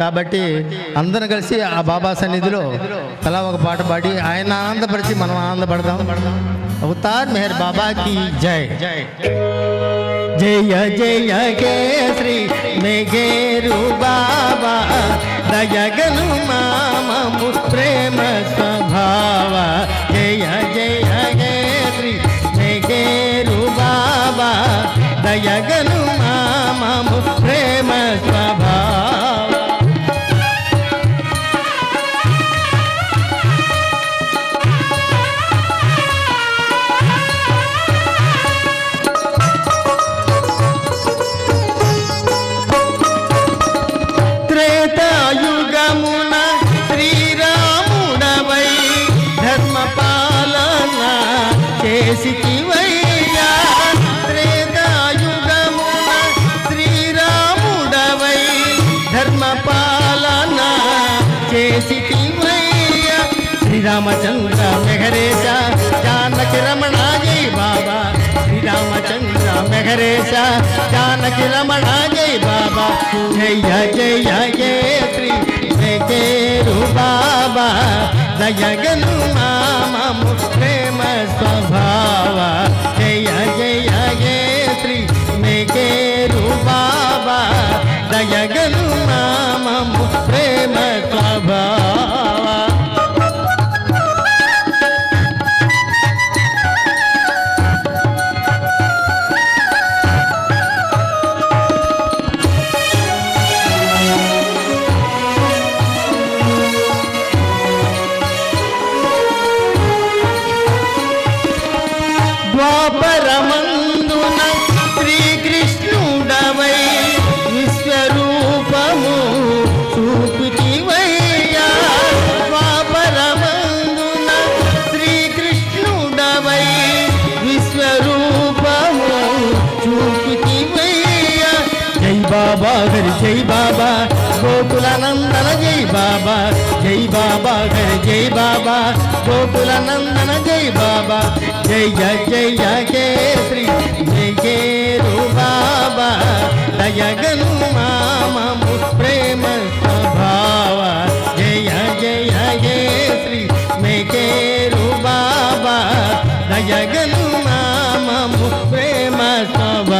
కాబట్టి అందరం కలిసి ఆ బాబా సన్నిధిలో అలా ఒక పాట పాడి ఆయన ఆనందపరిచి మనం ఆనందపడదాం. అవతార్ మెహర్ బాబా की जय. जय जय केसरी मेघेरु बाबा दयगनु मामु प्रेम स्वभाव. जय जय केसरी मेघेरु बाबा दयगनु मामु प्रेम स्वभाव. త్రేతాయుగమున శ్రీరాముడవై ధర్మ పాలన చేసితివయ్యా. త్రేతాయుగమున శ్రీరాముడవై ధర్మ పాలన చేసితివయ్యా. శ్రీరామచంద్ర మెహరేశ జానకి రమణ జై బాబా. శ్రీరామచంద్ర మెహరేశ జానకి రమణ జై బాబా. జయ జయ కేసరి మెఘేరు బాబా దయగను మామము ప్రేమ స్వభావ. జయ జయ కేసరి మెఘేరు బాబా దయగను మామము ప్రేమ స్వభావ. ద్వాపరమందున శ్రీకృష్ణుడవై విశ్వరూపము చూపితివయ్యా. ద్వాపరమందున శ్రీకృష్ణుడవై విశ్వరూపము చూపితివయ్యా. జై బాబా హరి జై బాబా గోకులానందన జై బాబా. జై బాబా హరి జై బాబా గోకులానందన జై బాబా. జయ జయ కేసరి మెఘేరు బాబా దయగను మామము ప్రేమ స్వభావ. జయ జయ కేసరి మెఘేరు బాబా దయగను మామము ప్రేమ స్వభావ.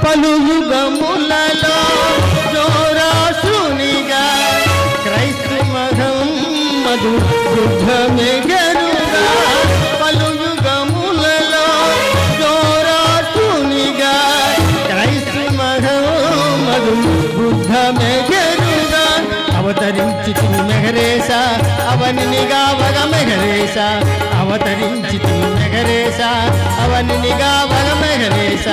పలు యుగములలో జోరాసునిగా క్రైస్త మహమ్మదు బుద్ధమెగరుగా. పలు యుగములలో జోరాసునిగా క్రైస్త మహమ్మదు బుద్ధమెగరుగా. అవతరించితివి మెహరేశ అవనినిగా వగ మెహరేశ. అవతరించితివి మెహరేశ అవనినిగా వగ మెహరేశ.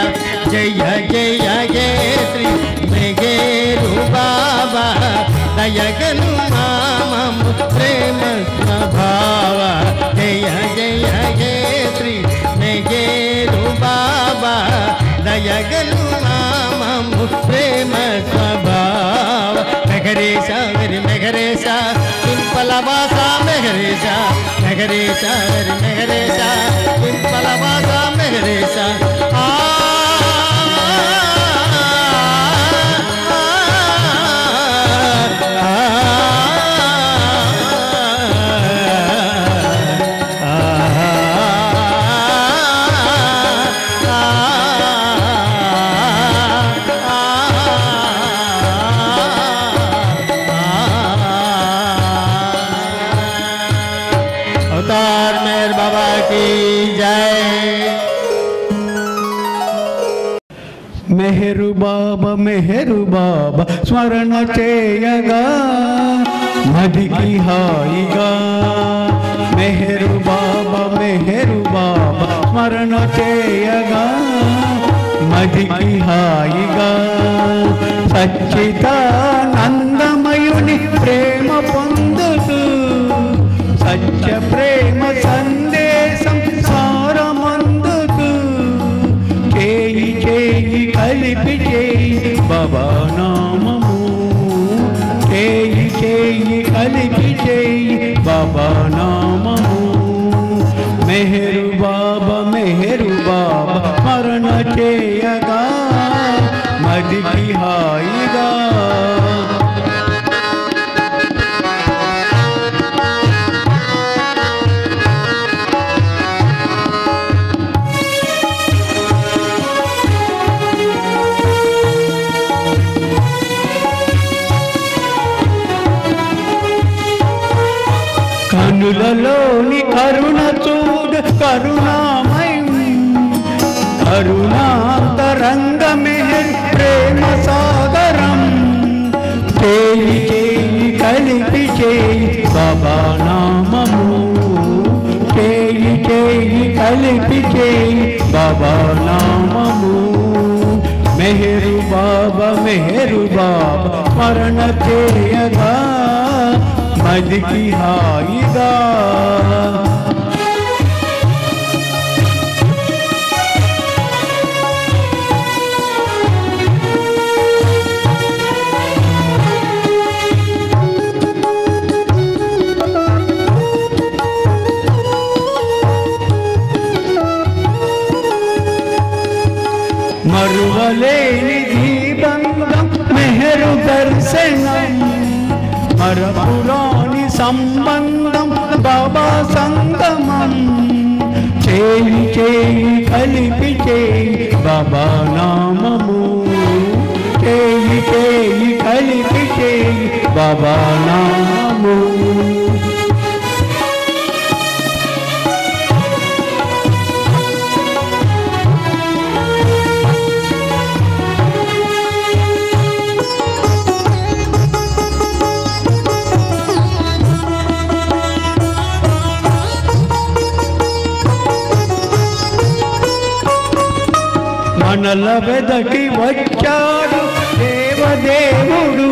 జయ జయ కేసరి మెఘేరు బాబా దయగను మామము ప్రేమ స్వభావ. జయ జయ కేసరి మెఘేరు బాబా దయగను మామము ప్రేమ స్వభావ. మెహరేశ హరి మెహరేశ పింపలవాస మెహరేశ. మెహరేశ హరి మెహరేశ పింపలవాస మెహరేశ. अवतार मेहर बाबा की जय. మెహరు బాబా స్మరణ చేయగా మదికి హాయిగా. మెహరు బాబా స్మరణ చేయగా మదికి హాయిగా. సచ్చిదానందమయుని ప్రేమ పొందుతూ సత్య ప్రేమ సన్ చేయి కలిపి చేయి బాబా నామము మెహరు బాబా స్మరణ చేయగా మదికి హాయిగా కనులలోని కరుణ చూడు కరుణామయం కరుణాంతరంగ మెహర్ ప్రేమ సాగరం చేయి చేయి కలిపి చేయి బాబా నామము చేయి చేయి కలిపి చేయి బాబా నామము మెహరు బాబా స్మరణ చేయగా మదికి హాయిగా మరువలేని దీపంగం మెహరు దర్శనం మరపురాని సంబంధం బాబా సంగమం చేయి చేయి కలిపి చేయి బాబా నామము చేయి చేయి కలిపి చేయి బాబా నామము మనల వెదకి వచ్చాడు దేవదేవుడు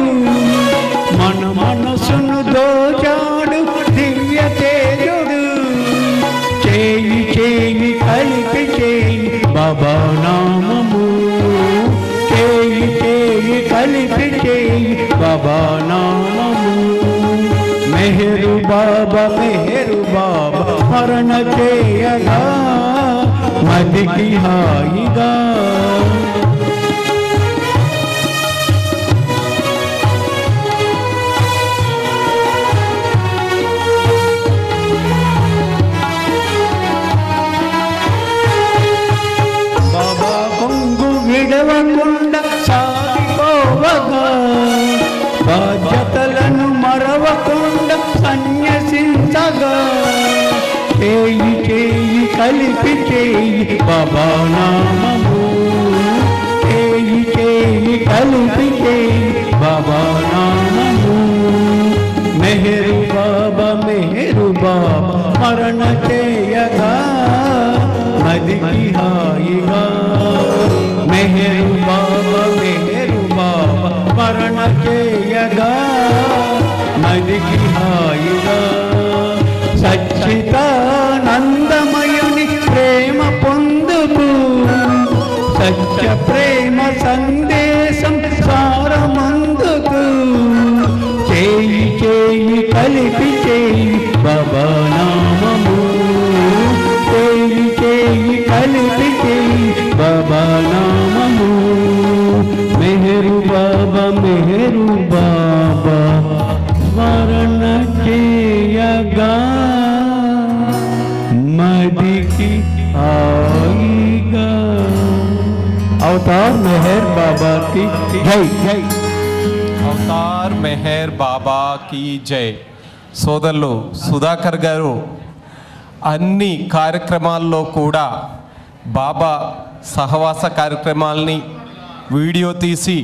మన మనసును దోచాడు దివ్య తేజుడు చేయి చేయి కలిపి చేయి బాబా నామము చేయి చేయి కలిపి చేయి బాబా నామము మెహరు బాబా స్మరణ చేయగా మదికి హాయిగా బాబా కొంగు విడవకుండా సాగిపోవగా బాధ్యతలను మరవకుండా సన్యసించగా చేయి చేయి కలిపి చేయి బాబా నామము చేయి చేయి కలిపి చేయి బాబా నామము మెహరు బాబా స్మరణ చేయగా మదికి హాయిగా మెహరు బాబా స్మరణ చేయగా మదికి హాయిగా సచ్చిదానందమయుని ప్రేమ పొందుకు సత్య ప్రేమ సందేశం సారమందుకు చేయి చేయి కలిపి చేయి బాబా నామము చేయి చేయి కలిపి చేయి బాబా నామము మెహరు బాబా స్మరణ చేయగా మదికి హాయిగా అవతార్ మెహర్ బాబా की జై జై అవతార్ మెహర్ బాబా की జై సోదరులు సుధాకర్ గారు అన్ని కార్యక్రమాల్లో కూడా బాబా సహవాస కార్యక్రమాల్ని వీడియో తీసి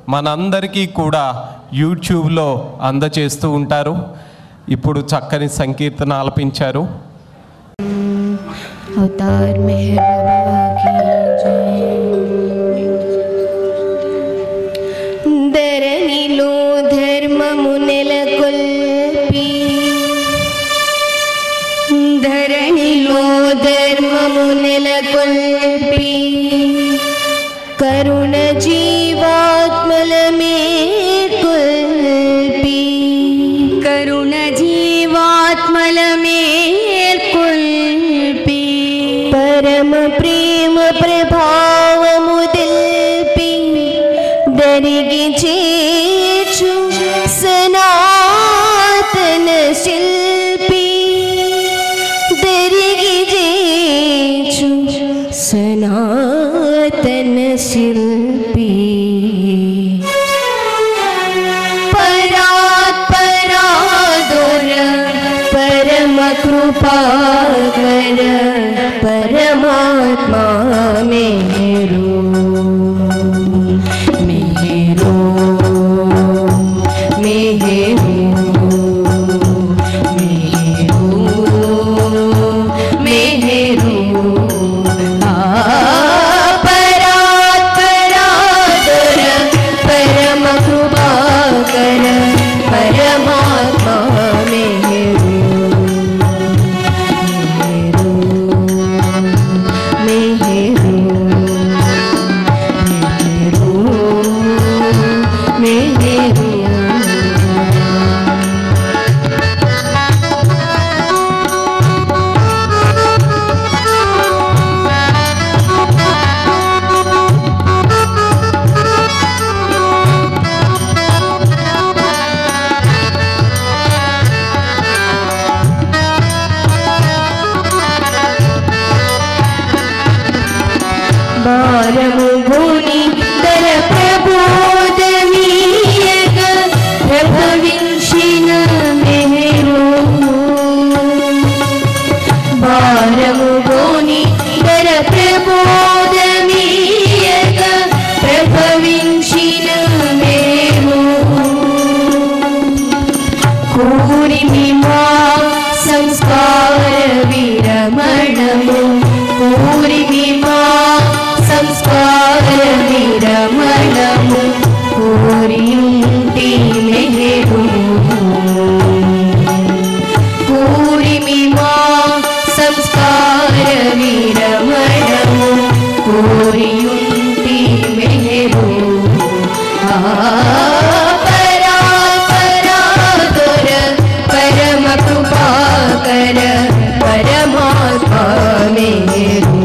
మనందరికీ కూడా యూట్యూబ్లో అందజేస్తూ ఉంటారు. ఇప్పుడు చక్కని సంకీర్తన ఆలపించారు. అవతార్ మెహర్ బాబా की జై ధరణిలో ధర్మము నెలకొల్పి ధరణిలో ధర్మము నెలకొల్పి కరుణ జీవాత్మల మేల్కొల్పి परम प्रेम प्रभावमु दिल्पि दरिगि चेचु सनातन शिल्पी दरिगि चेचु सनातन शिल्पी परम कृपाकर परमात्मा मेरू मेरू मेरू मेरू मेरू परात्परादर परम कृपाकर परमात्मा मेरू बारमुनि दर प्रबोधनीयक प्रभविंशिन मेरू बारमुनि दर प्रबोधनीयक प्रभविंशिन मेरू कूरिमिमा संस्कार विरमणमु कूरिमिमा संस्कार विरमणमु कोरियुंटि मेरू कूरिमिमा संस्कार विरमणमु कोरियुंटि मेरू परात्परादर परम कृपाकर परमात्मा मेरू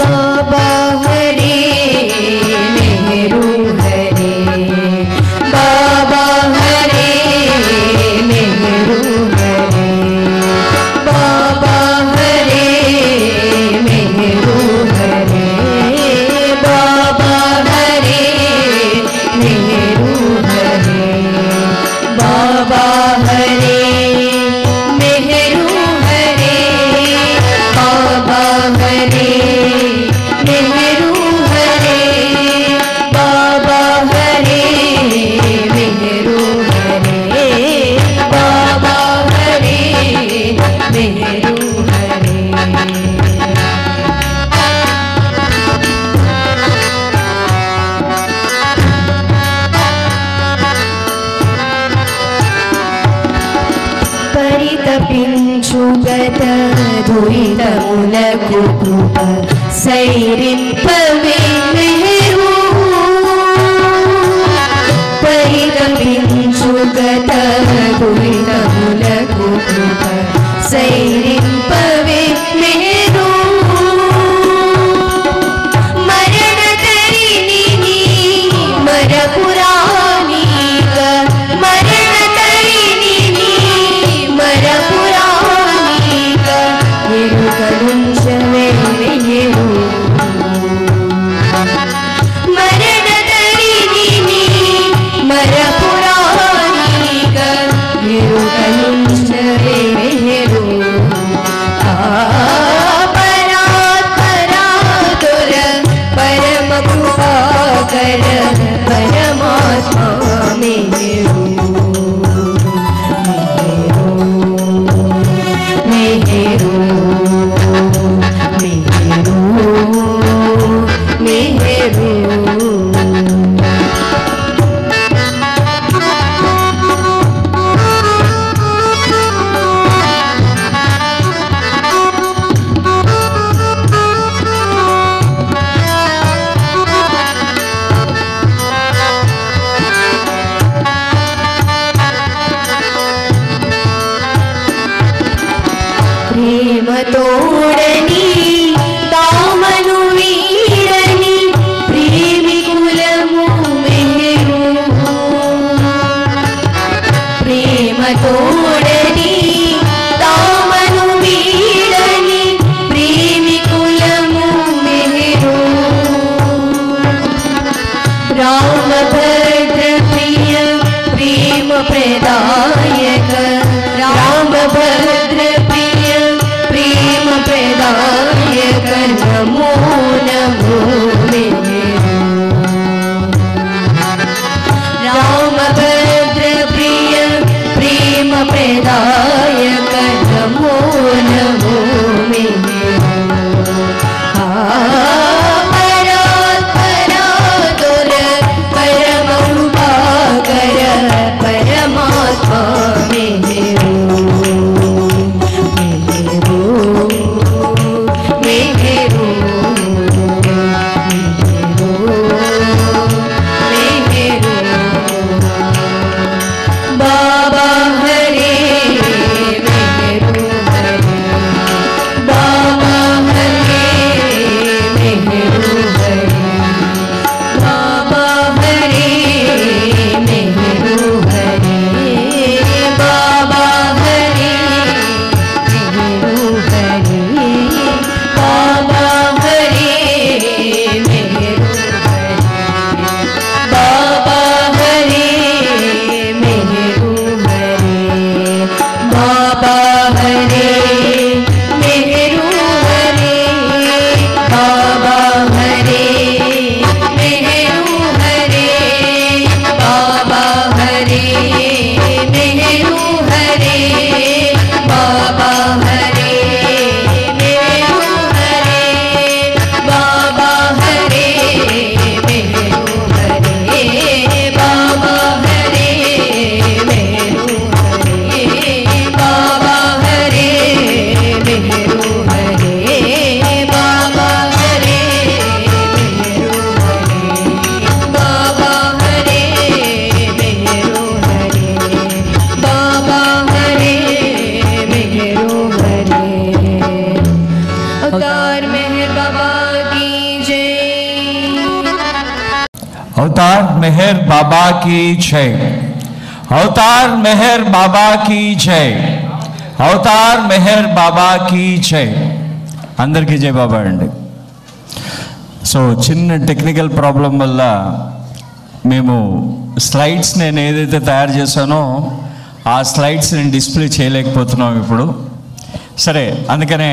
बाबा हरे मेरू हरे बाबा हरे मेरू हरे बाबा हरे मेरू हरे बाबा हरे मेरू हरे बाबा हरे मेरू हरे बाबा हरे मेरू हरे बाबा हरे मेरू हरे बाबा हरे मेरू हरे परितपिंचु गत दुरितमुలకు కృప సైరింపవే మెహరు పరితపించు గత దురితములకు కృప సైరింపవే మెహరు మరణ తరిని మరపురాణిక మరణ తరిని మరపురాణిక ఎరుకలుంచవే మెహరు మరణ తరిని మరపురాణిక ఎరుకలుంచవే మెహరు परात्परादर परम कृपाकर परमात्मा मेरू मेरू मेरू मेरू ప్రేమ తోడని దామను వీడని ప్రేమికులము మెహరు ప్రేమ తోడని దామను వీడని ప్రేమికులము మెహరు రామభద్ర ప్రియ ప్రేమ ప్రదాయక రామభద్ర ప్రియ ప్రేమ ప్రదాయక నమో నమో రామభద్ర ప్రియ ప్రేమ ప్రదాయక నమో నమో परमात्मा मेहरो मेहरो मेहरो मेहरो बाबा हरे मेहरो हरे बाबा हरे मेहरो हरे बाबा हरे मेहरो हरे बाबा हरे मेहरो हरे बाबा हरे मेहरो हरे बाबा हरे मेहरो हरे बाबा हरे मेहरो हरे बाबा हरे मेहरो हरे बाबा हरे मेहरो हरे बाबा हरे मेहरो हरे बाबा हरे मेहरो हरे बाबा हरे मेहरो हरे बाबा हरे मेहरो हरे बाबा हरे मेहरो हरे बाबा हरे मेहरो हरे बाबा हरे मेहरो हरे अवतार मेहर बाबा की जय अवतार मेहर बाबा की जय अवतार मेहर बाबा की जय अवतार मेहर बाबा की जय అందరికీ జై బాబా అండి. సో చిన్న టెక్నికల్ ప్రాబ్లం వల్ల మేము స్లైడ్స్ నేను ఏదైతే తయారు చేశానో ఆ స్లైడ్స్ నేను డిస్ప్లే చేయలేకపోతున్నాం ఇప్పుడు. సరే, అందుకనే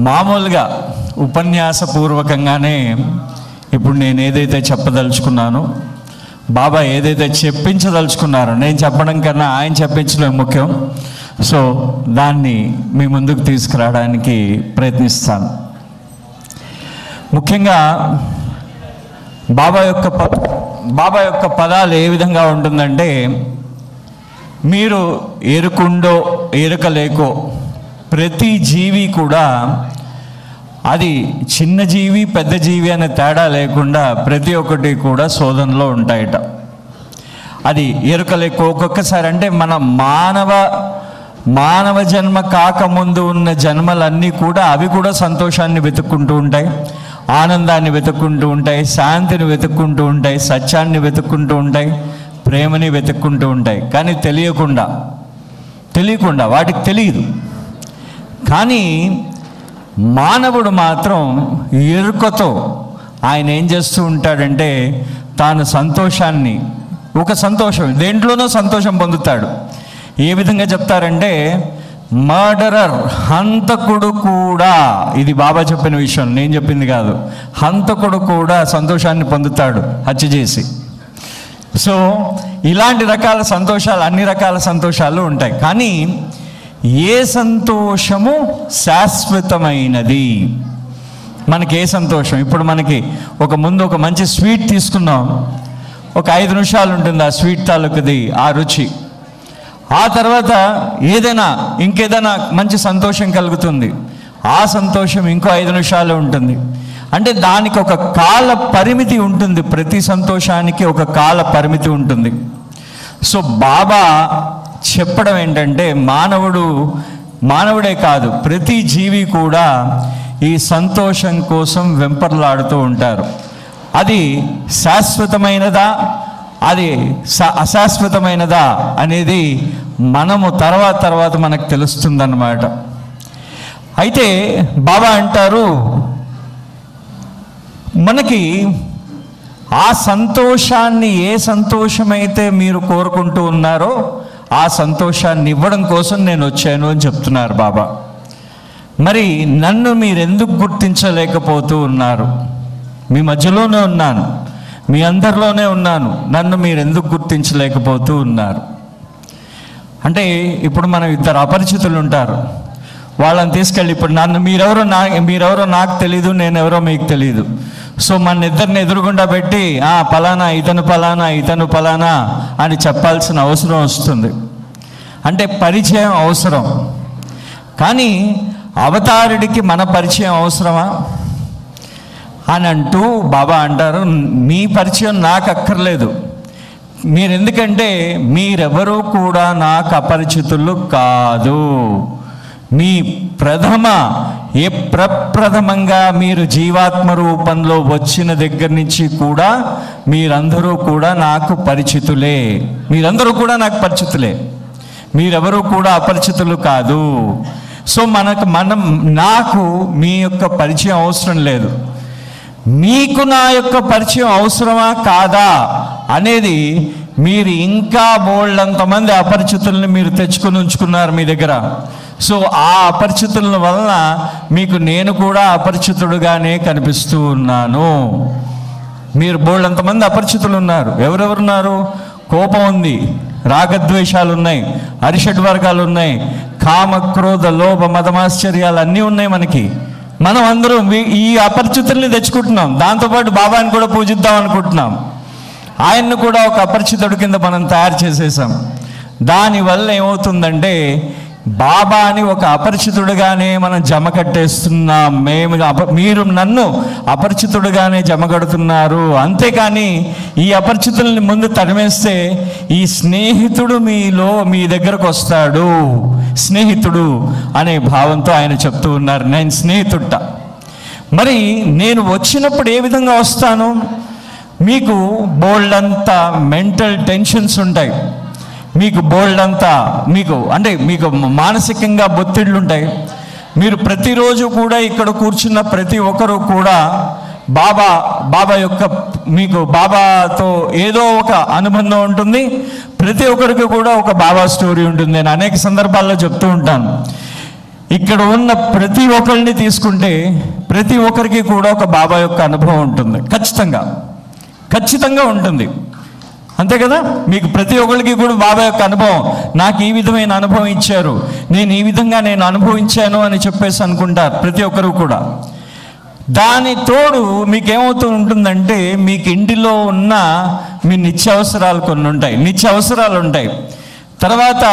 మామూలుగా ఉపన్యాసపూర్వకంగానే ఇప్పుడు నేను ఏదైతే చెప్పదలుచుకున్నానో, బాబా ఏదైతే చెప్పించదలుచుకున్నారో, నేను చెప్పడం కన్నా ఆయన చెప్పించడం ముఖ్యం. సో దాన్ని మీ ముందుకు తీసుకురావడానికి ప్రయత్నిస్తాను. ముఖ్యంగా బాబా యొక్క పదాలు ఏ విధంగా ఉంటుందంటే, మీరు ఎరుకుండో ఎరుక లేకో ప్రతి జీవి కూడా, అది చిన్న జీవి పెద్ద జీవి అనే తేడా లేకుండా ప్రతి ఒక్కటి కూడా శోధనలో ఉంటాయట. అది ఎరుక లేకో ఒక్కొక్కసారి అంటే మన మానవ జన్మ కాకముందు ఉన్న జన్మలన్నీ కూడా అవి కూడా సంతోషాన్ని వెతుక్కుంటూ ఉంటాయి, ఆనందాన్ని వెతుక్కుంటూ ఉంటాయి, శాంతిని వెతుక్కుంటూ ఉంటాయి, సత్యాన్ని వెతుక్కుంటూ ఉంటాయి, ప్రేమని వెతుక్కుంటూ ఉంటాయి. కానీ తెలియకుండా వాటికి తెలియదు. కానీ మానవుడు మాత్రం ఎరుకతో ఆయన ఏం చేస్తూ ఉంటాడంటే, తాను సంతోషాన్ని, ఒక సంతోషం దేంట్లోనో సంతోషం పొందుతాడు. ఏ విధంగా చెప్తారంటే, మర్డరర్, హంతకుడు కూడా, ఇది బాబా చెప్పిన విషయం, నేను చెప్పింది కాదు, హంతకుడు కూడా సంతోషాన్ని పొందుతాడు హత్య చేసి. సో ఇలాంటి రకాల సంతోషాలు, అన్ని రకాల సంతోషాలు ఉంటాయి. కానీ ఏ సంతోషము శాశ్వతమైనది? మనకి ఏ సంతోషం? ఇప్పుడు మనకి ముందు ఒక మంచి స్వీట్ తీసుకున్నాం, ఒక 5 నిమిషాలు ఉంటుంది ఆ స్వీట్ తాలూకుది ఆ రుచి. ఆ తర్వాత ఇంకేదైనా మంచి సంతోషం కలుగుతుంది, ఆ సంతోషం ఇంకో 5 నిమిషాలు ఉంటుంది. అంటే దానికి ఒక కాల పరిమితి ఉంటుంది, ప్రతి సంతోషానికి ఒక కాల పరిమితి ఉంటుంది. సో బాబా చెప్పడం ఏంటంటే, మానవుడు మానవుడే కాదు, ప్రతి జీవి కూడా ఈ సంతోషం కోసం వెంపర్లాడుతూ ఉంటారు. అది శాశ్వతమైనదా, అది అశాశ్వతమైనదా అనేది మనము తర్వాత మనకు తెలుస్తుందన్నమాట. అయితే బాబా అంటారు, మనకి ఆ సంతోషాన్ని, ఏ సంతోషమైతే మీరు కోరుకుంటూ ఉన్నారో ఆ సంతోషాన్ని ఇవ్వడం కోసం నేను వచ్చాను అని చెప్తున్నారు బాబా. మరి నన్ను మీరు ఎందుకు గుర్తించలేకపోతూ ఉన్నారు? మీ మధ్యలోనే ఉన్నాను, మీ అందరిలోనే ఉన్నాను, నన్ను మీరు ఎందుకు గుర్తించలేకపోతూ ఉన్నారు? అంటే ఇప్పుడు మనం ఇద్దరు అపరిచితులు ఉంటారు, వాళ్ళని తీసుకెళ్ళి ఇప్పుడు మీరెవరో నాకు తెలీదు, నేనెవరో మీకు తెలీదు. సో మన ఇద్దరిని ఎదురుగుండా పెట్టి పలానా ఇతను పలానా అని చెప్పాల్సిన అవసరం వస్తుంది. అంటే పరిచయం అవసరం. కానీ అవతారుడికి మన పరిచయం అవసరమా అని అంటూ బాబా అంటారు, మీ పరిచయం నాకు అక్కర్లేదు. ఎందుకంటే మీరెవరూ కూడా నాకు అపరిచితులు కాదు. మీ ప్రప్రథమంగా మీరు జీవాత్మ రూపంలో వచ్చిన దగ్గర నుంచి కూడా మీరందరూ కూడా నాకు పరిచితులే. మీరెవరూ కూడా అపరిచితులు కాదు. సో నాకు మీ యొక్క పరిచయం అవసరం లేదు. మీకు నా యొక్క పరిచయం అవసరమా కాదా అనేది మీరు ఇంకా బోల్డంతమంది అపరిచితుల్ని మీరు తెచ్చుకుని ఉంచుకున్నారు మీ దగ్గర. సో ఆ అపరిచితుల వలన మీకు నేను కూడా అపరిచితుడుగానే కనిపిస్తూ ఉన్నాను. మీరు బోల్డంతమంది అపరిచితులు ఉన్నారు. ఎవరెవరున్నారు? కోపం ఉంది, రాగద్వేషాలు ఉన్నాయి, అరిషడ్ వర్గాలు ఉన్నాయి, కామ క్రోధ లోభ మదమాశ్చర్యాలు అన్నీ ఉన్నాయి మనకి. మనం అందరం ఈ అపరిచితుల్ని తెచ్చుకుంటున్నాం. దాంతోపాటు బాబాని కూడా పూజిద్దాం అనుకుంటున్నాం. ఆయన్ను కూడా ఒక అపరిచితుడి కింద మనం తయారు చేసేసాం. దానివల్ల ఏమవుతుందంటే బాబాని ఒక అపరిచితుడుగానే మనం జమ కట్టేస్తున్నాం. మీరు నన్ను అపరిచితుడుగానే జమ కడుతున్నారు. అంతేకాని ఈ అపరిచితుల్ని ముందు తరిమేస్తే ఈ స్నేహితుడు మీ దగ్గరకు వస్తాడు. స్నేహితుడు అనే భావంతో ఆయన చెప్తూ ఉన్నారు, నేను స్నేహితుడ్ట. మరి నేను వచ్చినప్పుడు ఏ విధంగా వస్తాను? మీకు బోల్డంతా మెంటల్ టెన్షన్స్ ఉంటాయి, మీకు బోల్డంతా మీకు మానసికంగా ఒత్తిళ్ళు ఉంటాయి. మీరు ప్రతిరోజు కూడా ఇక్కడ కూర్చున్న ప్రతి ఒక్కరూ కూడా మీకు బాబాతో ఏదో ఒక అనుబంధం ఉంటుంది. ప్రతి ఒక్కరికి కూడా ఒక బాబా స్టోరీ ఉంటుంది. నేను అనేక సందర్భాల్లో చెప్తూ ఉంటాను. ఇక్కడ ఉన్న ప్రతి ఒక్కరిని తీసుకుంటే ప్రతి ఒక్కరికి కూడా ఒక బాబా యొక్క అనుభవం ఉంటుంది. ఖచ్చితంగా ఉంటుంది. అంతే కదా? మీకు ప్రతి ఒక్కరికి కూడా బాబా యొక్క అనుభవం, నాకు ఈ విధమైన అనుభవం ఇచ్చారు, నేను ఈ విధంగా అనుభవించాను అని చెప్పేసి అనుకుంటారు ప్రతి ఒక్కరు కూడా. దాని తోడు మీకేమవుతూ ఉంటుందంటే మీకు ఇంటిలో ఉన్న మీ నిత్యావసరాలు కొన్ని ఉంటాయి, నిత్యావసరాలు ఉంటాయి. తర్వాత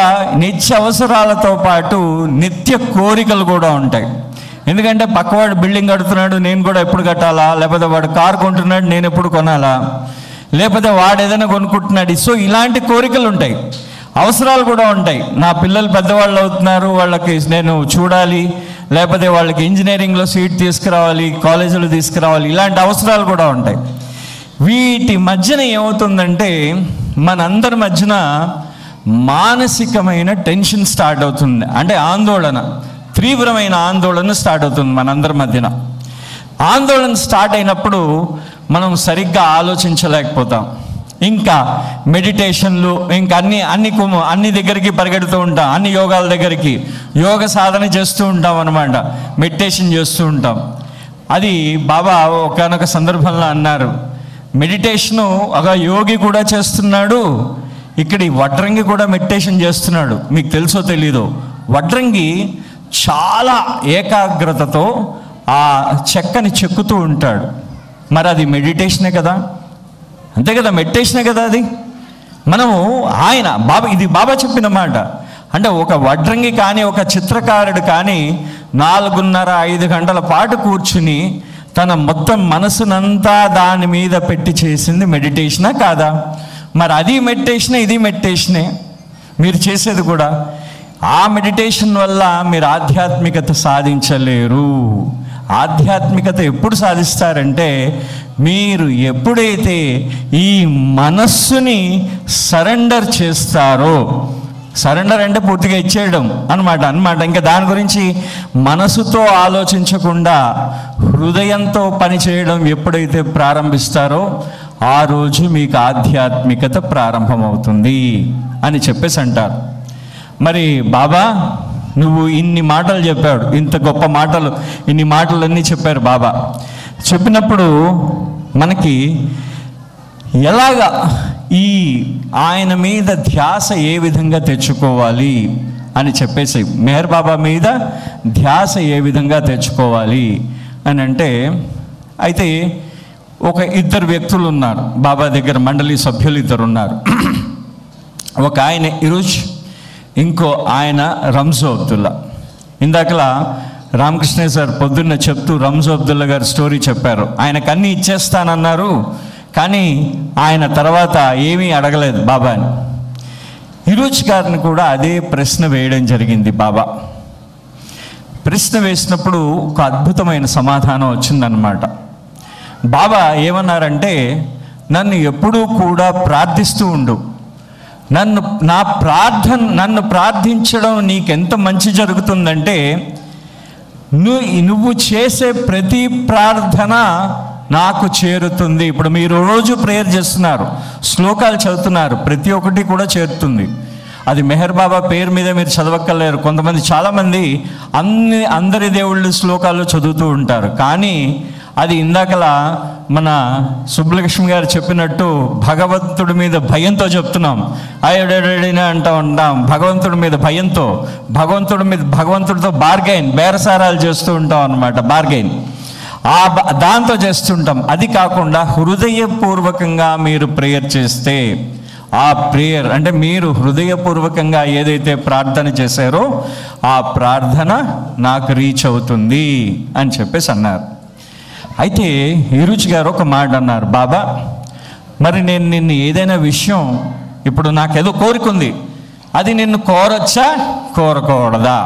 నిత్యావసరాలతో పాటు నిత్య కోరికలు కూడా ఉంటాయి. ఎందుకంటే పక్కవాడు బిల్డింగ్ కడుతున్నాడు, నేను కూడా ఎప్పుడు కట్టాలా? లేకపోతే వాడు కారు కొంటున్నాడు, నేను ఎప్పుడు కొనాలా? లేకపోతే వాడు ఏదైనా కొనుక్కుంటున్నాడు. సో ఇలాంటి కోరికలు ఉంటాయి, అవసరాలు కూడా ఉంటాయి. నా పిల్లలు పెద్దవాళ్ళు అవుతున్నారు, వాళ్ళకి నేను చూడాలి, లేకపోతే వాళ్ళకి ఇంజనీరింగ్లో సీట్ తీసుకురావాలి, కాలేజీలో తీసుకురావాలి, ఇలాంటి అవసరాలు కూడా ఉంటాయి. వీటి మధ్యన ఏమవుతుందంటే మనందరి మధ్యన మానసికమైన టెన్షన్ స్టార్ట్ అవుతుంది. అంటే ఆందోళన, తీవ్రమైన ఆందోళన స్టార్ట్ అవుతుంది మనందరి మధ్యన. ఆందోళన స్టార్ట్ అయినప్పుడు మనం సరిగ్గా ఆలోచించలేకపోతాం. ఇంకా మెడిటేషన్లు, ఇంకా అన్ని దగ్గరికి పరిగెడుతూ ఉంటాం, అన్ని యోగాల దగ్గరికి యోగ సాధన చేస్తూ ఉంటాం అన్నమాట, మెడిటేషన్ చేస్తూ ఉంటాం. అది బాబా ఒకానొక సందర్భంలో అన్నారు, మెడిటేషను ఒక యోగి కూడా చేస్తున్నాడు, ఇక్కడ ఈ వడ్రంగి కూడా మెడిటేషన్ చేస్తున్నాడు. మీకు తెలుసో తెలీదో, వడ్రంగి చాలా ఏకాగ్రతతో ఆ చెక్కని చెక్కుతూ ఉంటాడు. మరి అది మెడిటేషనే కదా? అంతే కదా, మెడిటేషనే కదా అది. మనము ఇది బాబా చెప్పిన మాట. అంటే ఒక వడ్రంగి కానీ ఒక చిత్రకారుడు కానీ 4.5-5 గంటల పాటు కూర్చుని తన మొత్తం మనసునంతా దాని మీద పెట్టి చేసింది మెడిటేషనా కాదా? మరి అది మెడిటేషనే, ఇది మెడిటేషనే మీరు చేసేది కూడా. ఆ మెడిటేషన్ వల్ల మీరు ఆధ్యాత్మికత సాధించలేరు. ఆధ్యాత్మికత ఎప్పుడు సాధిస్తారంటే మీరు ఎప్పుడైతే ఈ మనస్సుని సరెండర్ చేస్తారో, సరెండర్ అంటే పూర్తిగా ఇచ్చేయడం అనమాట. ఇంకా దాని గురించి మనసుతో ఆలోచించకుండా హృదయంతో పనిచేయడం ఎప్పుడైతే ప్రారంభిస్తారో ఆ రోజు మీకు ఆధ్యాత్మికత ప్రారంభమవుతుంది అని చెప్పేసి అంటారు. మరి బాబా నువ్వు ఇన్ని మాటలు చెప్పాడు, ఇంత గొప్ప మాటలు, ఇన్ని మాటలన్నీ చెప్పారు బాబా. చెప్పినప్పుడు మనకి ఎలాగా ఈ ఆయన మీద ధ్యాస ఏ విధంగా తెచ్చుకోవాలి అని చెప్పేసి, మెహర్ బాబా మీద ధ్యాస ఏ విధంగా తెచ్చుకోవాలి అని అంటే, అయితే ఒక ఇద్దరు వ్యక్తులు ఉన్నారు బాబా దగ్గర, మండలి సభ్యులు ఇద్దరు ఉన్నారు. ఒక ఆయన ఇరుజ్, ఇంకో ఆయన రంజో అబ్దుల్లా. ఇందాకలా రామకృష్ణ సార్ పొద్దున్న చెప్తూ రంజో అబ్దుల్లా గారు స్టోరీ చెప్పారు. ఆయనకు అన్నీ ఇచ్చేస్తానన్నారు, కానీ ఆయన తర్వాత ఏమీ అడగలేదు బాబాని. ఇరుజ్ గారిని కూడా అదే ప్రశ్న వేయడం జరిగింది బాబా. ప్రశ్న వేసినప్పుడు ఒక అద్భుతమైన సమాధానం వచ్చిందనమాట. బాబా ఏమన్నారంటే, నన్ను ఎప్పుడూ కూడా ప్రార్థిస్తూ ఉండు, నన్ను ప్రార్థించడం నీకెంత మంచి జరుగుతుందంటే, నువ్వు చేసే ప్రతి ప్రార్థన నాకు చేరుతుంది. ఇప్పుడు మీరు రోజు ప్రేయర్ చేస్తున్నారు, శ్లోకాలు చదువుతున్నారు, ప్రతి ఒక్కటి కూడా చేరుతుంది. అది మెహర్ బాబా పేరు మీద మీరు చదవక్కర్లేరు. కొంతమంది చాలామంది అందరి దేవుళ్ళ శ్లోకాలు చదువుతూ ఉంటారు, కానీ అది ఇందాకలా మన సుబ్బలక్ష్మి గారు చెప్పినట్టు భగవంతుడి మీద భయంతో చెప్తున్నాం. అయ్యడైనా అంటూ ఉంటాం, భగవంతుడి మీద భయంతో, భగవంతుడితో బేరసారాలు చేస్తూ ఉంటాం అన్నమాట. బార్గెయిన్ దాంతో చేస్తుంటాం. అది కాకుండా హృదయపూర్వకంగా మీరు ప్రేయర్ చేస్తే, ఆ ప్రేయర్ అంటే మీరు హృదయపూర్వకంగా ఏదైతే ప్రార్థన చేశారో ఆ ప్రార్థన నాకు రీచ్ అవుతుంది అని చెప్పేసి అన్నారు. అయితే ఇరుచి గారు ఒక మాట అన్నారు, బాబా మరి నేను నిన్ను ఏదైనా విషయం, ఇప్పుడు నాకేదో కోరిక ఉంది, అది నిన్ను కోరొచ్చా కోరకూడదా?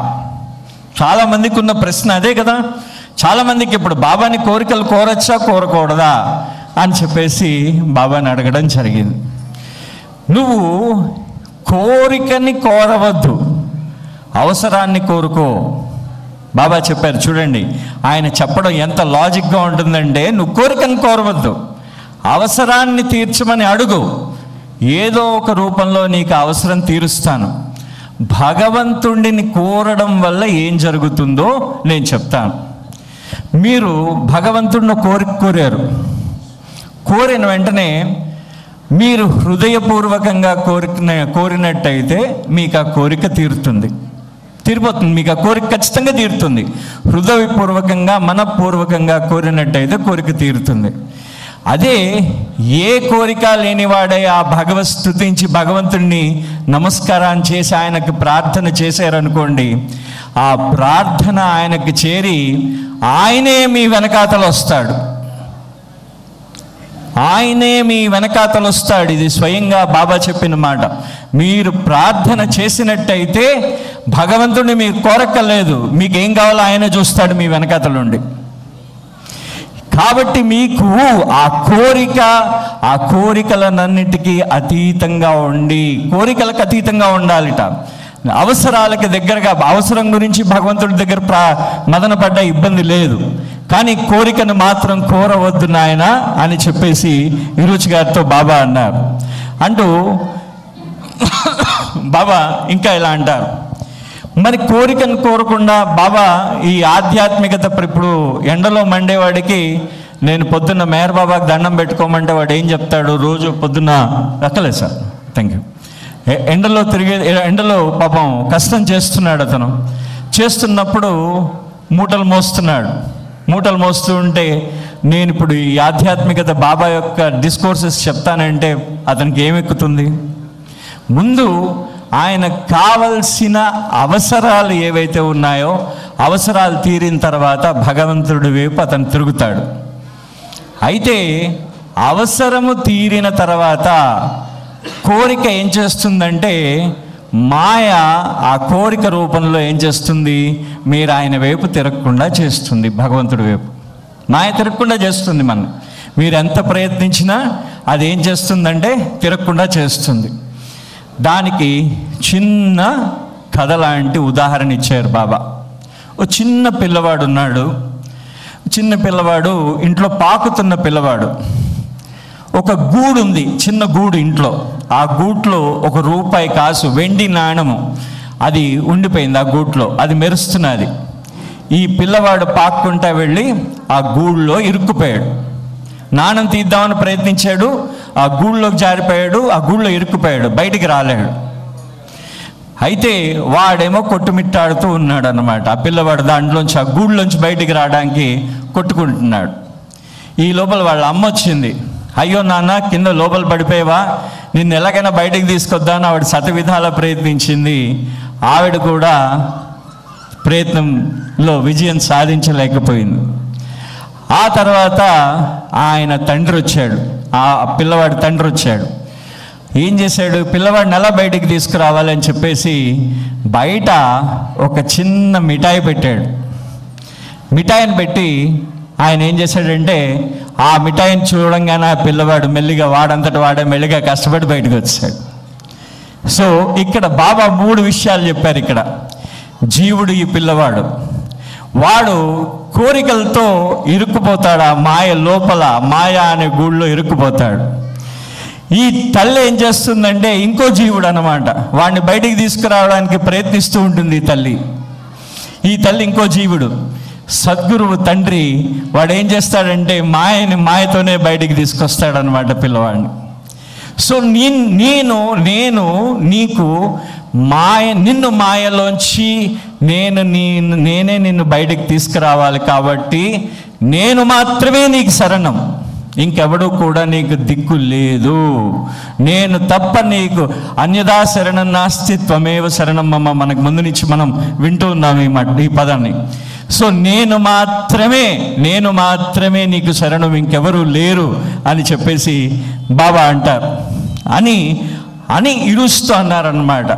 చాలామందికి ఉన్న ప్రశ్న అదే కదా. చాలామందికి ఇప్పుడు బాబాని కోరికలు కోరొచ్చా కోరకూడదా అని చెప్పేసి బాబాని అడగడం జరిగింది. నువ్వు కోరికని కోరవద్దు, అవసరాన్ని కోరుకో. బాబా చెప్పారు చూడండి, ఆయన చెప్పడం ఎంత లాజిక్గా ఉంటుందంటే, నువ్వు కోరికను కోరవద్దు, అవసరాన్ని తీర్చమని అడుగు, ఏదో ఒక రూపంలో నీకు అవసరం తీరుస్తాను. భగవంతుడిని కోరడం వల్ల ఏం జరుగుతుందో నేను చెప్తాను. మీరు భగవంతుడిని కోరిక కోరిన వెంటనే మీరు హృదయపూర్వకంగా కోరినట్టయితే మీకు ఆ కోరిక తీరుతుంది, మీకు ఆ కోరిక ఖచ్చితంగా తీరుతుంది. హృదయపూర్వకంగా మనపూర్వకంగా కోరినట్టయితే కోరిక తీరుతుంది. అదే ఏ కోరిక లేనివాడే ఆ స్తుతించి భగవంతుడిని నమస్కారం చేసి ఆయనకు ప్రార్థన చేశారనుకోండి, ఆ ప్రార్థన ఆయనకు చేరి ఆయనే మీ వెనకాతలు వస్తాడు. ఇది స్వయంగా బాబా చెప్పిన మాట. మీరు ప్రార్థన చేసినట్టయితే భగవంతుడిని మీరు కోరక్కర్లేదు, మీకు ఏం కావాలో ఆయన చూస్తాడు మీ వెనకాతలుండి. కాబట్టి మీకు ఆ కోరికలన్నిటికీ అతీతంగా ఉండి, కోరికలకు అతీతంగా ఉండాలిట. అవసరాలకి దగ్గరగా, అవసరం గురించి భగవంతుడి దగ్గర మదన పడ్డ ఇబ్బంది లేదు, కానీ కోరికను మాత్రం కోరవద్దు నాయన అని చెప్పేసి ఇరుచి గారితో బాబా అన్నారు. అంటూ బాబా ఇంకా ఇలా అంటారు, మరి కోరికను కోరకుండా బాబా ఈ ఆధ్యాత్మికత, ఇప్పుడు ఎండలో మండేవాడికి నేను పొద్దున్న మేహర్ బాబాకి దండం పెట్టుకోమంటే వాడు ఏం చెప్తాడు? రోజు పొద్దున్న ఎక్కలేదు సార్, థ్యాంక్ యూ. ఎండలో పాపం కష్టం చేస్తున్నాడు. అతను చేస్తున్నప్పుడు మూటలు మోస్తూ ఉంటే, నేను ఇప్పుడు ఈ ఆధ్యాత్మికత బాబా యొక్క డిస్కోర్సెస్ చెప్తానంటే అతనికి ఏమెక్కుతుంది? ముందు ఆయనకు కావలసిన అవసరాలు ఏవైతే ఉన్నాయో అవసరాలు తీరిన తర్వాత భగవంతుడి వైపు అతను తిరుగుతాడు. అయితే అవసరము తీరిన తర్వాత కోరిక ఏం చేస్తుందంటే మాయ ఆ కోరిక రూపంలో ఏం చేస్తుంది? మీరు ఆయన వైపు తిరగకుండా చేస్తుంది. భగవంతుడి వైపు మాయ తిరగకుండా చేస్తుంది. మీరు ఎంత ప్రయత్నించినా అది ఏం చేస్తుందంటే తిరగకుండా చేస్తుంది. దానికి చిన్న కథ లాంటి ఉదాహరణ ఇచ్చారు బాబా. ఓ చిన్న పిల్లవాడు ఉన్నాడు. చిన్న పిల్లవాడు, ఇంట్లో పాకుతున్న పిల్లవాడు. ఒక గూడు ఉంది, చిన్న గూడు ఇంట్లో. ఆ గూట్లో ₹1 కాసు వెండి నాణము అది ఉండిపోయింది. ఆ గూట్లో అది మెరుస్తున్నది. ఈ పిల్లవాడు పాక్కుంటా వెళ్ళి ఆ గూడులో ఇరుక్కుపోయాడు. నాణం తీద్దామని ప్రయత్నించాడు, ఆ గూడులోకి జారిపోయాడు. ఆ గూడులో ఇరుక్కుపోయాడు, బయటికి రాలేడు. అయితే వాడేమో కొట్టుమిట్టాడుతూ ఉన్నాడు అన్నమాట. ఆ పిల్లవాడు దాంట్లోంచి, ఆ గూడులోంచి బయటికి రావడానికి కొట్టుకుంటున్నాడు. ఈ లోపల వాళ్ళ అమ్మ వచ్చింది. అయ్యో నాన్న, కింద లోపల పడిపోయావా, నిన్ను ఎలాగైనా బయటికి తీసుకొద్దామని ఆవిడ శతవిధాల ప్రయత్నించింది. ఆవిడ కూడా ప్రయత్నంలో విజయం సాధించలేకపోయింది. ఆ తర్వాత ఆయన తండ్రి వచ్చాడు, ఆ పిల్లవాడి తండ్రి వచ్చాడు. ఏం చేశాడు? పిల్లవాడిని ఎలా బయటికి తీసుకురావాలని చెప్పేసి బయట ఒక చిన్న మిఠాయి పెట్టాడు. మిఠాయిని పెట్టి ఆయన ఏం చేశాడంటే ఆ మిఠాయిని చూడంగానే ఆ పిల్లవాడు మెల్లిగా వాడంతటి వాడే మెల్లిగా కష్టపడి బయటకు వచ్చాడు. సో ఇక్కడ బాబా 3 విషయాలు చెప్పారు. ఇక్కడ జీవుడు, ఈ పిల్లవాడు, వాడు కోరికలతో ఇరుక్కుపోతాడు. ఆ మాయ లోపల, మాయ అనే గూళ్ళో ఇరుక్కుపోతాడు. ఈ తల్లి ఏం చేస్తుందంటే ఇంకో జీవుడు అన్నమాట, వాడిని బయటికి తీసుకురావడానికి ప్రయత్నిస్తూ ఉంటుంది ఈ తల్లి ఇంకో జీవుడు. సద్గురువు తండ్రి వాడు ఏం చేస్తాడంటే మాయతోనే బయటికి తీసుకొస్తాడనమాట పిల్లవాడిని. సో నేను నీకు నిన్ను మాయలోంచి నేనే నిన్ను బయటికి తీసుకురావాలి. కాబట్టి నేను మాత్రమే నీకు శరణం, ఇంకెవడూ కూడా నీకు దిక్కు లేదు. నేను తప్ప నీకు అన్యదా శరణం నాస్తి త్వమేవ శరణం మమ. మనకు ముందు నుంచి మనం వింటూ ఉన్నాం ఈ పదాన్ని. సో నేను మాత్రమే నీకు శరణం, ఇంకెవరూ లేరు అని చెప్పేసి బాబా అంటారు. అని ఇరుస్తూ అన్నారన్నమాట.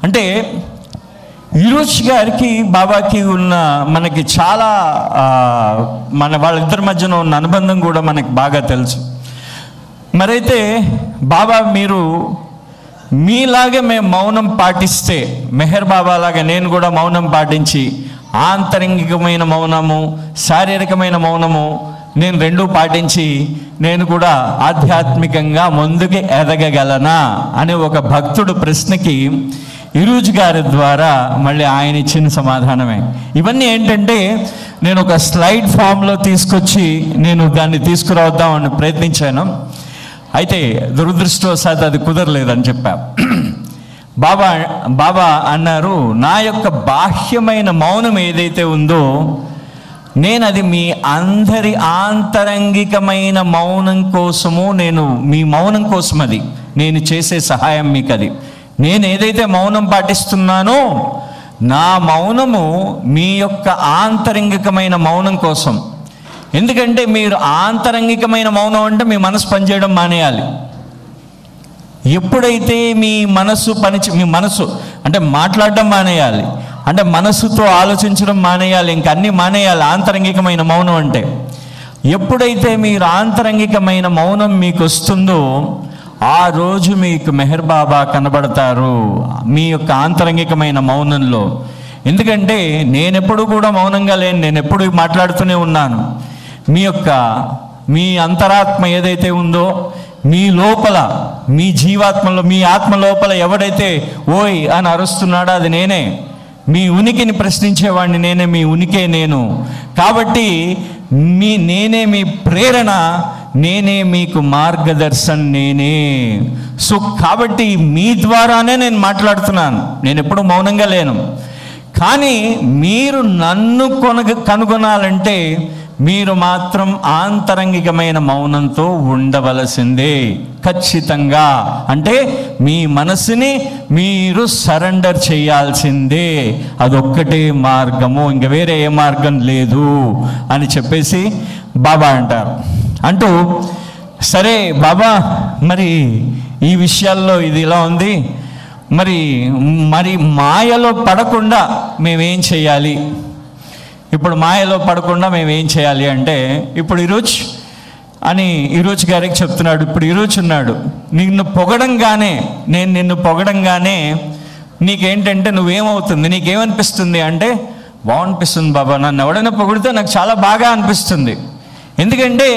అంటే ఈరోజు గారికి బాబాకి ఉన్న మనకి చాలా వాళ్ళిద్దరి మధ్యన ఉన్న అనుబంధం కూడా మనకి బాగా తెలుసు. మరైతే బాబా మీరు మీలాగే మేము మౌనం పాటిస్తే, మెహర్ బాబా లాగా నేను కూడా మౌనం పాటించి ఆంతరంగికమైన మౌనము, శారీరకమైన మౌనము నేను రెండూ పాటించి నేను కూడా ఆధ్యాత్మికంగా ముందుకు ఎదగగలనా అనే ఒక భక్తుడు ప్రశ్నకి ఈరోజు గారి ద్వారా మళ్ళీ ఆయన ఇచ్చిన సమాధానమే. ఇవన్నీ ఏంటంటే నేను ఒక స్లైడ్ ఫామ్లో తీసుకొచ్చి నేను దాన్ని తీసుకురావద్దామని ప్రయత్నించాను. అయితే దురదృష్టవశాత్తు అది కుదరలేదని చెప్పా. బాబా అన్నారు, నా యొక్క బాహ్యమైన మౌనం ఏదైతే ఉందో నేను అది మీ అందరి ఆంతరంగికమైన మౌనం కోసము, మీ మౌనం కోసం అది నేను చేసే సహాయం మీకు. అది నేను ఏదైతే మౌనం పాటిస్తున్నానో నా మౌనము మీ యొక్క ఆంతరంగికమైన మౌనం కోసం. ఎందుకంటే మీరు ఆంతరంగికమైన మౌనం అంటే మీ మనసు పనిచేయడం మానేయాలి. ఎప్పుడైతే మీ మనసు అంటే మాట్లాడడం మానేయాలి, అంటే మనసుతో ఆలోచించడం మానేయాలి, ఇంక అన్నీ మానేయాలి ఆంతరంగికమైన మౌనం అంటే. ఎప్పుడైతే మీరు ఆంతరంగికమైన మౌనం మీకు వస్తుందో ఆ రోజు మీకు మెహర్ బాబా కనబడతారు మీ యొక్క ఆంతరంగికమైన మౌనంలో. ఎందుకంటే నేనెప్పుడు కూడా మౌనంగా లేను, నేను ఎప్పుడు మాట్లాడుతూనే ఉన్నాను. మీ అంతరాత్మ ఏదైతే ఉందో మీ లోపల, మీ జీవాత్మలో, మీ ఆత్మ లోపల ఎవడైతే ఓయ్ అని అరుస్తున్నాడో అది నేనే. మీ ఉనికిని ప్రశ్నించేవాడిని నేనే, మీ ఉనికే నేను. కాబట్టి నేనే మీ ప్రేరణ, నేనే మీకు మార్గదర్శన్ నేనే. సో కాబట్టి మీ ద్వారానే నేను మాట్లాడుతున్నాను, నేను ఎప్పుడు మౌనంగా లేను. కానీ మీరు నన్ను కనుగొనాలంటే మీరు మాత్రం ఆంతరంగికమైన మౌనంతో ఉండవలసిందే ఖచ్చితంగా. అంటే మీ మనసుని మీరు సరెండర్ చేయాల్సిందే, అదొక్కటే మార్గము, ఇంక వేరే ఏ మార్గం లేదు అని చెప్పేసి బాబా అంటూ సరే బాబా మరి ఈ విషయాల్లో ఇది ఇలా ఉంది, మరి మాయలో పడకుండా మేమేం చేయాలి? ఇప్పుడు మాయలో పడకుండా మేమేం చేయాలి అంటే, ఇప్పుడు ఈరోజు గారికి చెప్తున్నాడు. ఇప్పుడు ఈరోజు ఉన్నాడు, నేను నిన్ను పొగడంగానే నీకేంటంటే నువ్వేమవుతుంది, నీకేమనిపిస్తుంది అంటే, బాగనిపిస్తుంది బాబా, నన్ను ఎవడైనా పొగిడితే నాకు చాలా బాగా అనిపిస్తుంది. ఎందుకంటే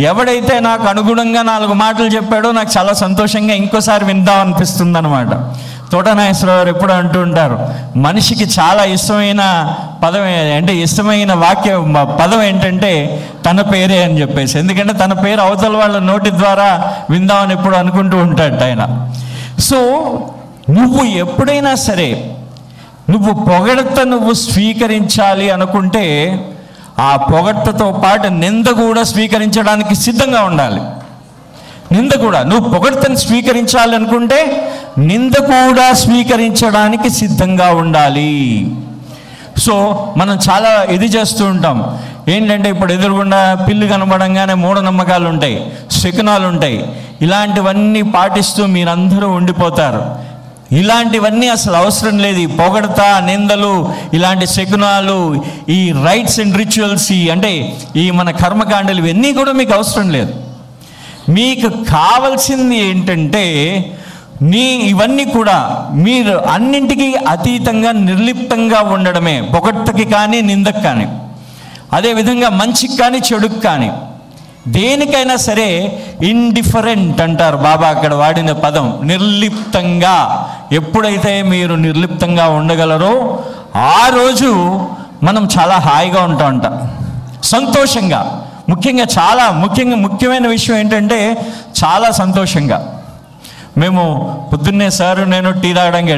ఎవడైతే నాకు అనుగుణంగా 4 మాటలు చెప్పాడో నాకు చాలా సంతోషంగా ఇంకోసారి విందాం అనిపిస్తుంది అనమాట. తోటనాగేశ్వరరావు గారు ఎప్పుడు అంటూ ఉంటారు, మనిషికి చాలా ఇష్టమైన పదం అంటే ఇష్టమైన పదం ఏంటంటే తన పేరే అని చెప్పేసి. ఎందుకంటే తన పేరు అవతల వాళ్ళ నోటి ద్వారా విందామని ఎప్పుడు అనుకుంటూ ఉంటాడు ఆయన. సో నువ్వు ఎప్పుడైనా సరే నువ్వు పొగడత నువ్వు స్వీకరించాలి అనుకుంటే ఆ పొగడ్తతో పాటు నింద కూడా స్వీకరించడానికి సిద్ధంగా ఉండాలి. నింద కూడా నువ్వు పొగడ్తను స్వీకరించాలి అనుకుంటే నింద కూడా స్వీకరించడానికి సిద్ధంగా ఉండాలి. సో మనం చాలా ఇది చేస్తూ ఉంటాం ఏంటంటే, ఇప్పుడు ఎదురుగుండా పిల్లి కనబడంగానే మూఢనమ్మకాలు ఉంటాయి, శకునాలు ఉంటాయి. ఇలాంటివన్నీ పాటిస్తూ మీరందరూ ఉండిపోతారు. ఇలాంటివన్నీ అసలు అవసరం లేదు. ఈ పొగడత, నిందలు, ఇలాంటి శకునాలు, ఈ రైట్స్ అండ్ రిచువల్స్, అంటే ఈ మన కర్మకాండలు, ఇవన్నీ కూడా మీకు అవసరం లేదు. మీకు కావాల్సింది ఏంటంటే ఇవన్నీ కూడా మీరు అన్నింటికీ అతీతంగా నిర్లిప్తంగా ఉండడమే. పొగడ్తకి కానీ నిందకు కానీ, అదేవిధంగా మంచికి కానీ చెడుకు కానీ, దేనికైనా సరే ఇండిఫరెంట్ అంటారు బాబా అక్కడ వాడిన పదం. నిర్లిప్తంగా ఎప్పుడైతే మీరు నిర్లిప్తంగా ఉండగలరో ఆ రోజు మనం చాలా హాయిగా ఉంటామంట, సంతోషంగా. ముఖ్యంగా చాలా ముఖ్యమైన విషయం ఏంటంటే చాలా సంతోషంగా. మేము పొద్దున్నే సారు నేను టీ తాగడానికి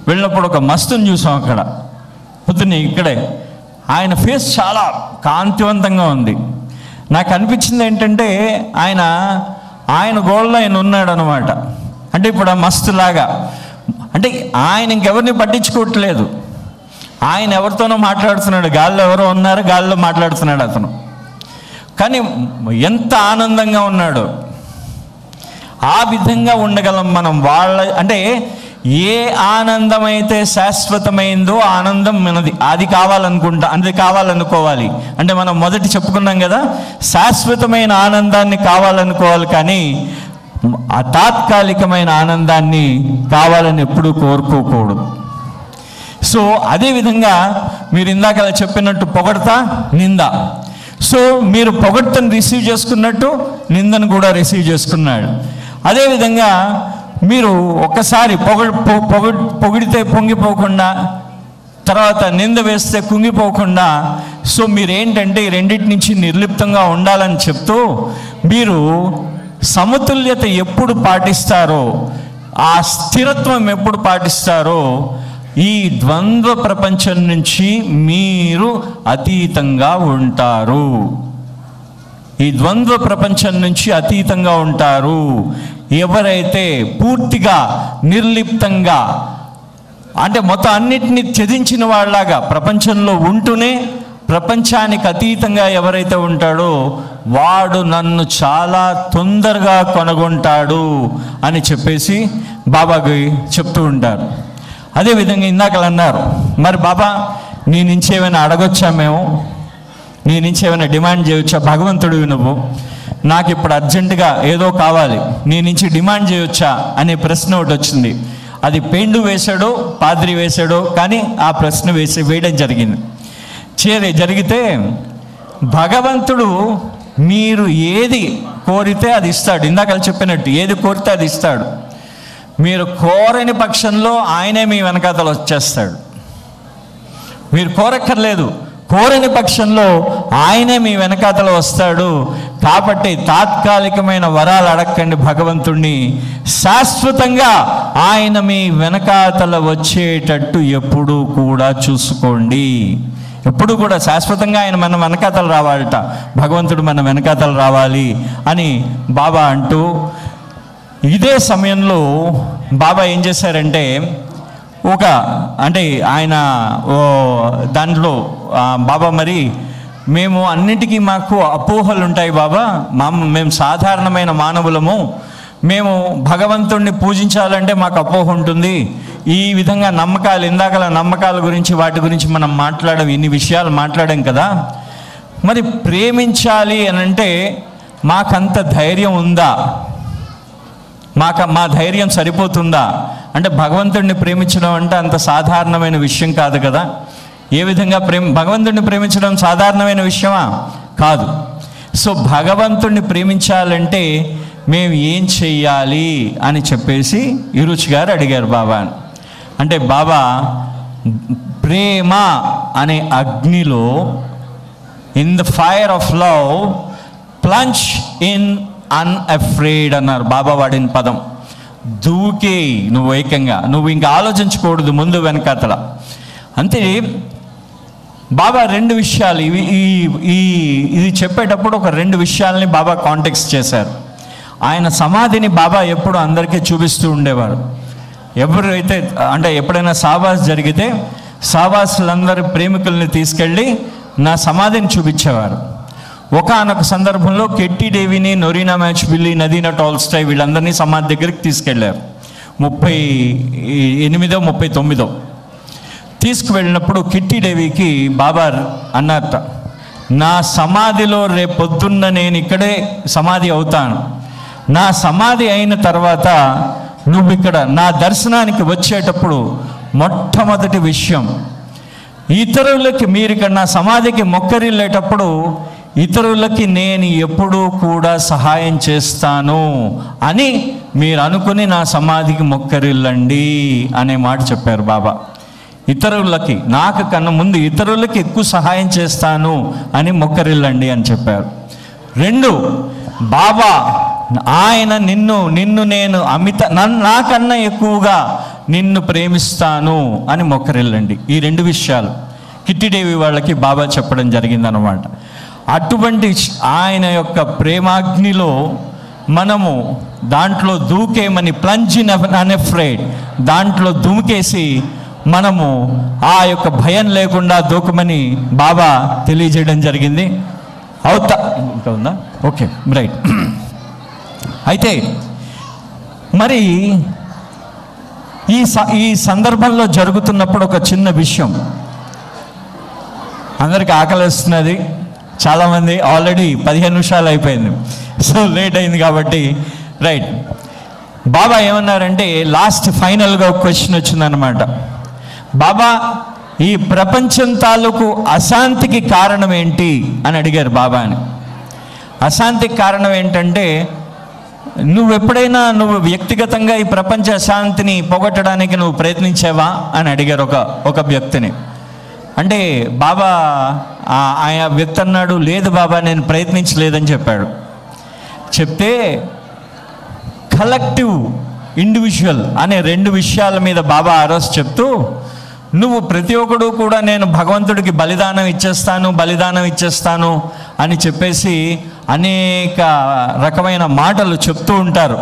వెళ్ళినప్పుడు ఒక మస్తుని చూసాం అక్కడ పొద్దున్నే ఇక్కడే. ఆయన ఫేస్ చాలా కాంతివంతంగా ఉంది. నాకు అనిపించింది ఏంటంటే ఆయన గోల్లో ఆయన ఉన్నాడు అనమాట. అంటే ఇప్పుడు ఆ మస్తులాగా, అంటే ఆయన ఇంకెవరిని పట్టించుకోవట్లేదు. ఆయన ఎవరితోనో మాట్లాడుతున్నాడు, గాల్లో ఎవరో ఉన్నారు, గాల్లో మాట్లాడుతున్నాడు అతను. కానీ ఎంత ఆనందంగా ఉన్నాడు. ఆ విధంగా ఉండగలం మనం. అంటే ఏ ఆనందం అయితే శాశ్వతమైందో ఆనందం మనది. అది కావాలనుకోవాలి. అంటే మనం మొదటి చెప్పుకున్నాం కదా, శాశ్వతమైన ఆనందాన్ని కావాలనుకోవాలి, కానీ ఆ తాత్కాలికమైన ఆనందాన్ని కావాలని ఎప్పుడూ కోరుకోకూడదు. సో అదేవిధంగా మీరు ఇందాక చెప్పినట్టు పొగడతా, నింద. సో మీరు పొగడ్తను రిసీవ్ చేసుకున్నట్టు నిందను కూడా రిసీవ్ చేసుకున్నాడు. అదేవిధంగా మీరు ఒక్కసారి పొగిడితే పొంగిపోకుండా, తర్వాత నింద వేస్తే కుంగిపోకుండా, సో మీరేంటంటే ఈ రెండింటి నుంచి నిర్లిప్తంగా ఉండాలని చెప్తూ, మీరు సమతుల్యత ఎప్పుడు పాటిస్తారో, ఆ స్థిరత్వం ఎప్పుడు పాటిస్తారో, ఈ ద్వంద్వ ప్రపంచం నుంచి మీరు అతీతంగా ఉంటారు. ఈ ద్వంద్వ ప్రపంచం నుంచి అతీతంగా ఉంటారు ఎవరైతే పూర్తిగా నిర్లిప్తంగా, అంటే మొత్తం అన్నిటినీ త్యజించిన వాళ్ళలాగా ప్రపంచంలో ఉంటూనే ప్రపంచానికి అతీతంగా ఎవరైతే ఉంటాడో వాడు నన్ను చాలా తొందరగా కనుగొంటాడు అని చెప్పేసి బాబాకి చెప్తూ ఉంటారు. అదేవిధంగా ఇందాకలు అన్నారు, మరి బాబా నీ నుంచి ఏమైనా అడగొచ్చా, మేము నీ నుంచి ఏమైనా డిమాండ్ చేయొచ్చా? భగవంతుడివి నువ్వు, నాకు ఇప్పుడు అర్జెంటుగా ఏదో కావాలి, నీ నుంచి డిమాండ్ చేయొచ్చా అనే ప్రశ్న ఒకటి వచ్చింది. అది పెండు వేశాడో పాద్రి వేశాడో కానీ ఆ ప్రశ్న వేయడం జరిగితే భగవంతుడు మీరు ఏది కోరితే అది ఇస్తాడు. ఇందాక చెప్పినట్టు ఏది కోరితే అది ఇస్తాడు. మీరు కోరని పక్షంలో ఆయనే మీ వెనకాతలు వచ్చేస్తాడు. మీరు కోరక్కర్లేదు, కోరని పక్షంలో ఆయనే మీ వెనకాతలు వస్తాడు. కాబట్టి తాత్కాలికమైన వరాలు అడగండి భగవంతుణ్ణి, శాశ్వతంగా ఆయన మీ వెనకాతల వచ్చేటట్టు ఎప్పుడూ కూడా చూసుకోండి. ఎప్పుడు కూడా శాశ్వతంగా ఆయన మన వెనకాతలు రావాలట, భగవంతుడు మన వెనకాతలు రావాలి అని బాబా అంటూ, ఇదే సమయంలో బాబా ఏం చేశారంటే అంటే ఆయన దాంట్లో బాబా మరి మేము అన్నిటికీ మాకు అపోహలు ఉంటాయి బాబా, మేము సాధారణమైన మానవులము, మేము భగవంతుణ్ణి పూజించాలంటే మాకు అపోహ ఉంటుంది, ఈ విధంగా నమ్మకాలు, ఇందాకల నమ్మకాల గురించి వాటి గురించి మనం మాట్లాడడం, ఇన్ని విషయాలు మాట్లాడాం కదా, మరి ప్రేమించాలి అని అంటే మాకంత ధైర్యం ఉందా, మా ధైర్యం సరిపోతుందా అంటే భగవంతుడిని ప్రేమించడం అంటే అంత సాధారణమైన విషయం కాదు కదా. ఏ విధంగా భగవంతుడిని ప్రేమించడం సాధారణమైన విషయమా? కాదు. సో భగవంతుడిని ప్రేమించాలంటే మేము ఏం చెయ్యాలి అని చెప్పేసి ఇరుచి గారు అడిగారు బాబాని. అంటే బాబా ప్రేమ అనే అగ్నిలో, in the fire of love plunge in unafraid అన్నారు బాబా వాడిన పదం. దూకే నువ్వు ఏకంగా, నువ్వు ఇంకా ఆలోచించకూడదు ముందు వెనకాతల. అంతే. బాబా రెండు విషయాలు ఇది చెప్పేటప్పుడు ఒక రెండు విషయాల్ని బాబా కాంటెక్స్ట్ చేశారు. ఆయన సమాధిని బాబా ఎప్పుడు అందరికీ చూపిస్తూ ఉండేవారు. ఎవరైతే అంటే ఎప్పుడైనా సావాస్ జరిగితే సావాసులందరి ప్రేమికుల్ని తీసుకెళ్ళి నా సమాధిని చూపించేవారు. ఒకానొక సందర్భంలో కెట్టి డేవిని, నొరీనా మ్యాచ్బిల్లీ, నదీనా టాల్స్టాయ్ వీళ్ళందరినీ సమాధి దగ్గరికి తీసుకెళ్ళారు. 38, 39 తీసుకువెళ్ళినప్పుడు కిట్టి డేవికి బాబా అన్నట్ట, నా సమాధిలో రేపొద్దున్న నేను ఇక్కడే సమాధి అవుతాను, నా సమాధి అయిన తర్వాత నువ్వు ఇక్కడ నా దర్శనానికి వచ్చేటప్పుడు మొట్టమొదటి విషయం, ఇతరులకి మీరు ఇక్కడ నా సమాధికి మొక్కరిల్లేటప్పుడు ఇతరులకి నేను ఎప్పుడూ కూడా సహాయం చేస్తాను అని మీరు అనుకుని నా సమాధికి మొక్కరిల్లండి అనే మాట చెప్పారు బాబా. ఇతరులకి, నాకు కన్నా ముందు ఇతరులకి ఎక్కువ సహాయం చేస్తాను అని మొక్కరిల్లండి అని చెప్పారు. 2, బాబా ఆయన నిన్ను నేను నాకన్నా ఎక్కువగా నిన్ను ప్రేమిస్తాను అని మొక్కరిల్లండి. ఈ 2 విషయాలు కిట్టిదేవి వాళ్ళకి బాబా చెప్పడం జరిగిందనమాట. అటువంటి ఆయన యొక్క ప్రేమాగ్నిలో మనము దాంట్లో దూకేమని, ప్లంజ్ ఇన్ అన్అఫ్రేడ్, దాంట్లో దుమికేసి మనము ఆ యొక్క భయం లేకుండా దూకమని బాబా తెలియజేయడం జరిగింది. ఇంకా ఉందా? Okay, right. అయితే మరి ఈ సందర్భంలో జరుగుతున్నప్పుడు ఒక చిన్న విషయం, అందరికి ఆకలిస్తున్నది, చాలామంది ఆల్రెడీ 15 నిమిషాలు అయిపోయింది, సో లేట్ అయింది కాబట్టి రైట్. బాబా ఏమన్నారంటే లాస్ట్ ఫైనల్గా ఒక క్వశ్చన్ వచ్చిందనమాట. బాబా, ఈ ప్రపంచం తాలూకు అశాంతికి కారణం ఏంటి అని అడిగారు బాబాని. అశాంతికి కారణం ఏంటంటే నువ్వు వ్యక్తిగతంగా ఈ ప్రపంచ అశాంతిని పోగొట్టడానికి నువ్వు ప్రయత్నించావా అని అడిగారు ఒక వ్యక్తిని. అంటే బాబా ఆయన వ్యక్తి అన్నాడు, లేదు బాబా నేను ప్రయత్నించలేదని చెప్పాడు. చెప్తే కలెక్టివ్, ఇండివిజువల్ అనే 2 విషయాల మీద బాబా ఆరోజు చెప్తూ, నువ్వు ప్రతి ఒక్కడు కూడా నేను భగవంతుడికి బలిదానం ఇచ్చేస్తాను అని చెప్పేసి అనేక రకమైన మాటలు చెప్తూ ఉంటారు.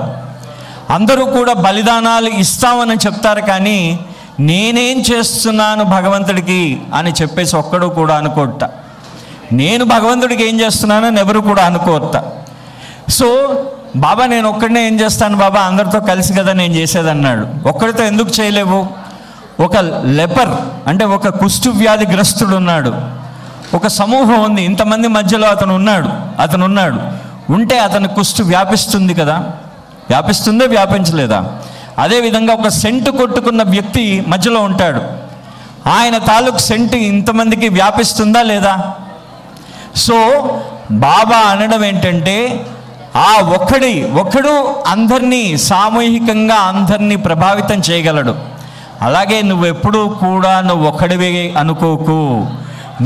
అందరూ కూడా బలిదానాలు ఇస్తామని చెప్తారు, కానీ నేనేం చేస్తున్నాను భగవంతుడికి అని చెప్పేసి ఒక్కడు కూడా అనుకోట. నేను భగవంతుడికి ఏం చేస్తున్నానని ఎవరు కూడా అనుకోట. సో బాబా నేను ఒక్కడినే ఏం చేస్తాను బాబా, అందరితో కలిసి కదా నేను చేసేదన్నాడు. ఒక్కడితో ఎందుకు చేయలేవు? ఒక లెపర్ అంటే ఒక కుష్టు వ్యాధిగ్రస్తుడు ఉన్నాడు, ఒక సమూహం ఉంది, ఇంతమంది మధ్యలో అతను ఉన్నాడు. ఉంటే అతని కుష్టు వ్యాపిస్తుంది కదా, వ్యాపిస్తుందే వ్యాపించలేదా? అదేవిధంగా ఒక సెంటు కొట్టుకున్న వ్యక్తి మధ్యలో ఉంటాడు, ఆయన తాలూకు సెంటు ఇంతమందికి వ్యాపిస్తుందా లేదా? సో బాబా అనడం ఏంటంటే ఆ ఒక్కడు అందరినీ సామూహికంగా అందరినీ ప్రభావితం చేయగలడు. అలాగే నువ్వెప్పుడూ కూడా నువ్వు ఒక్కడివే అనుకోకు.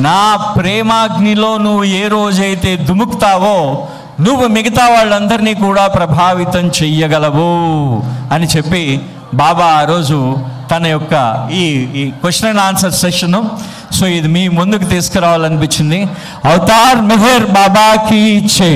నా ప్రేమాగ్నిలో నువ్వు ఏ రోజైతే దుముకుతావో నువ్వు మిగతా వాళ్ళందరినీ కూడా ప్రభావితం చెయ్యగలవు అని చెప్పి బాబా ఆ రోజు తన యొక్క ఈ question and answer session, so ఇది మీ ముందుకు తీసుకురావాలనిపించింది. అవతార్ మెహర్ బాబాకి జై.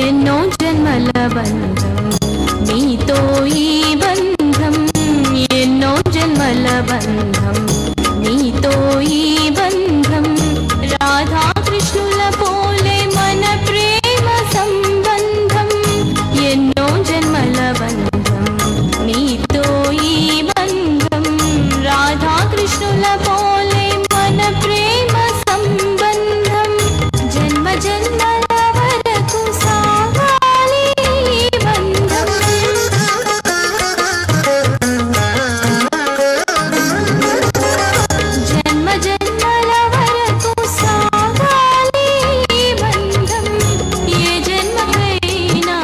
ఎన్నో జన్మల బంధం నీతో ఈ బంధం, ఎన్నో జన్మల బంధం నీతో ఈ బంధం, రాధా కృష్ణుల పోలే మన ప్రేమ సంబంధం, ఎన్నో జన్మల బంధం నీతో ఈ బంధం, రాధా కృష్ణుల పోలే మన ప్రేమ సంబంధం, జన్మ జన్మల వరకు సాగాలి ఈ బంధం. జన్మ జన్మల వరకు సాగాలి ఈ బంధం, ఏ జన్మకైనా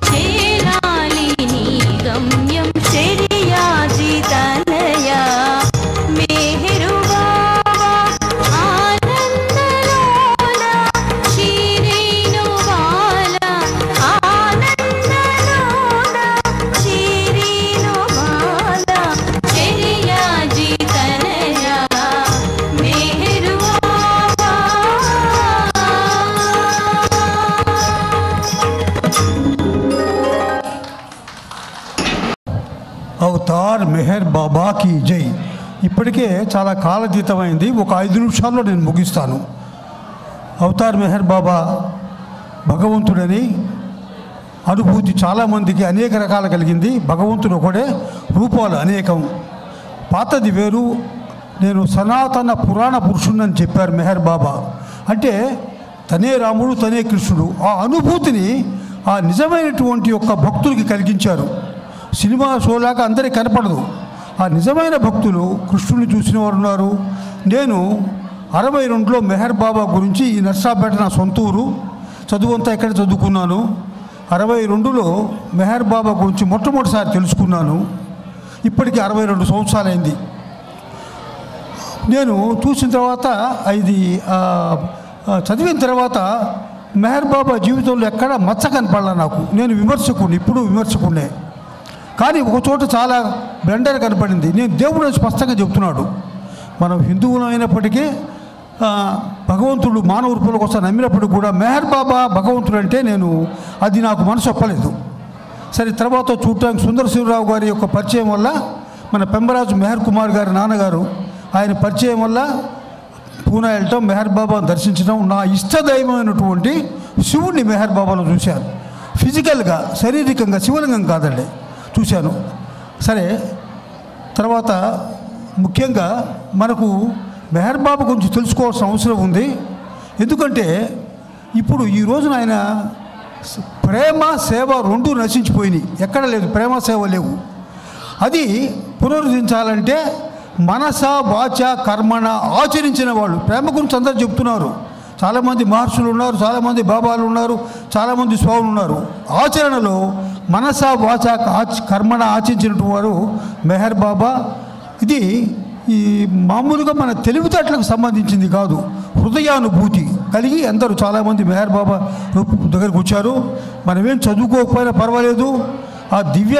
చేరాలి నీ గమ్యం, శరియాజీ తనయ మేహరు బాబా ఆనందలోన శిరీను బాల, ఆనందలోన శిరీను బాల, శరియాజీ తనయ మేహరు బాబా. అవతార్ మెహర్ బాబాకి జై. ఇప్పటికే చాలా కాలతీతమైంది, ఒక 5 నిమిషాల్లో నేను ముగిస్తాను. అవతార్ మెహర్ బాబా భగవంతుడని అనుభూతి చాలామందికి అనేక రకాల కలిగింది. భగవంతుడు ఒకడే, రూపాలు అనేకం. పాతది వేరు, నేను సనాతన పురాణ పురుషుణ్ణని చెప్పారు మెహర్ బాబా. అంటే తనే రాముడు, తనే కృష్ణుడు. ఆ అనుభూతిని ఆ నిజమైనటువంటి యొక్క భక్తులకి కలిగించారు. సినిమా షోలాగా అందరికీ కనపడదు. ఆ నిజమైన భక్తులు కృష్ణుని చూసిన వారు ఉన్నారు. నేను 62లో మెహర్ బాబా గురించి, ఈ నర్సాపేట నా సొంత ఊరు, చదువంతా ఇక్కడ చదువుకున్నాను. 62లో మెహర్ బాబా గురించి మొట్టమొదటిసారి తెలుసుకున్నాను. ఇప్పటికీ 62 సంవత్సరాలైంది. నేను చూసిన తర్వాత, ఇది చదివిన తర్వాత మెహర్ బాబా జీవితంలో ఎక్కడ మచ్చ కనపడాల నాకు. నేను విమర్శకుడిని, ఇప్పుడు విమర్శకుడినే. కానీ ఒక చోట చాలా బ్లెండర్ కనపడింది. నేను దేవుడు స్పష్టంగా చెబుతున్నాడు. మనం హిందువులు అయినప్పటికీ భగవంతుడు మానవ రూపంలో కోసం నమ్మినప్పుడు కూడా మెహర్ బాబా భగవంతుడు అంటే అది నాకు మనసు ఒప్పలేదు. సరే, తర్వాత చూడటానికి సుందర శివరావు గారి యొక్క పరిచయం వల్ల, మన పెంబరాజు మెహర్ కుమార్ గారి నాన్నగారు, ఆయన పరిచయం వల్ల పూనా వెళ్ళటం, మెహర్ బాబాను దర్శించడం, నా ఇష్టదైవమైనటువంటి శివుడిని మెహర్ బాబాలో చూశాను. ఫిజికల్గా, శారీరకంగా, శివలింగం కాదండి, చూశాను. సరే, తర్వాత ముఖ్యంగా మనకు మెహర్ బాబా గురించి తెలుసుకోవాల్సిన అవసరం ఉంది. ఎందుకంటే ఇప్పుడు ఈ రోజున ఆయన ప్రేమ సేవ రెండూ నశించిపోయినాయి. ఎక్కడ లేదు, ప్రేమ సేవ లేవు. అది పునరుద్ధరించాలంటే మనస వాచ కర్మణ ఆచరించిన వాళ్ళు. ప్రేమ గురించి అందరూ చెప్తున్నారు, చాలామంది మహర్షులు ఉన్నారు, చాలామంది బాబాలు ఉన్నారు, చాలామంది స్వాములు ఉన్నారు. ఆచరణలో మనస వాచ కర్మణ ఆచరించినటువంటి వారు మెహర్ బాబా. ఇది ఈ మామూలుగా మన తెలివితేటలకు సంబంధించింది కాదు, హృదయానుభూతి కలిగి అందరూ చాలామంది మెహర్ బాబా దగ్గరకు వచ్చారు. మనమేం చదువుకోకపోయినా పర్వాలేదు, ఆ దివ్య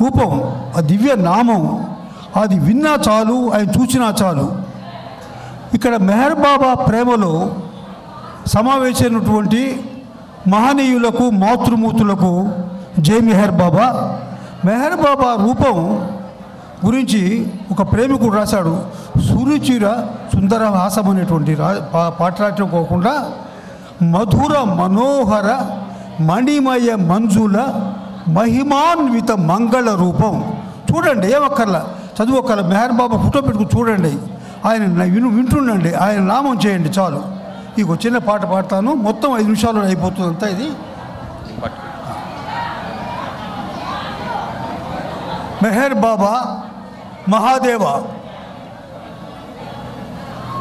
రూపం, ఆ దివ్య నామం అది విన్నా చాలు, ఆయన చూసినా చాలు. ఇక్కడ మెహర్ బాబా ప్రేమలో సమావేశమైనటువంటి మహనీయులకు, మాతృమూర్తులకు జై మెహర్ బాబా. మెహర్ బాబా రూపం గురించి ఒక ప్రేమికుడు రాశాడు. సురుచిర సుందర హాసం అనేటువంటి పాట రాయటం కాకుండా మధుర మనోహర మణిమయ మంజుల మహిమాన్విత మంగళ రూపం. చూడండి, ఏమక్కర్లా, చదువుక్కర్లా, మెహర్ బాబా ఫోటో పెట్టుకుని చూడండి, ఆయన వింటుండండి, ఆయన నామం చేయండి చాలు. ఈ చిన్న పాట పాడతాను, మొత్తం 5 నిమిషాల్లో అయిపోతుంది అంతా. ఇది మెహర్ బాబా మహాదేవ.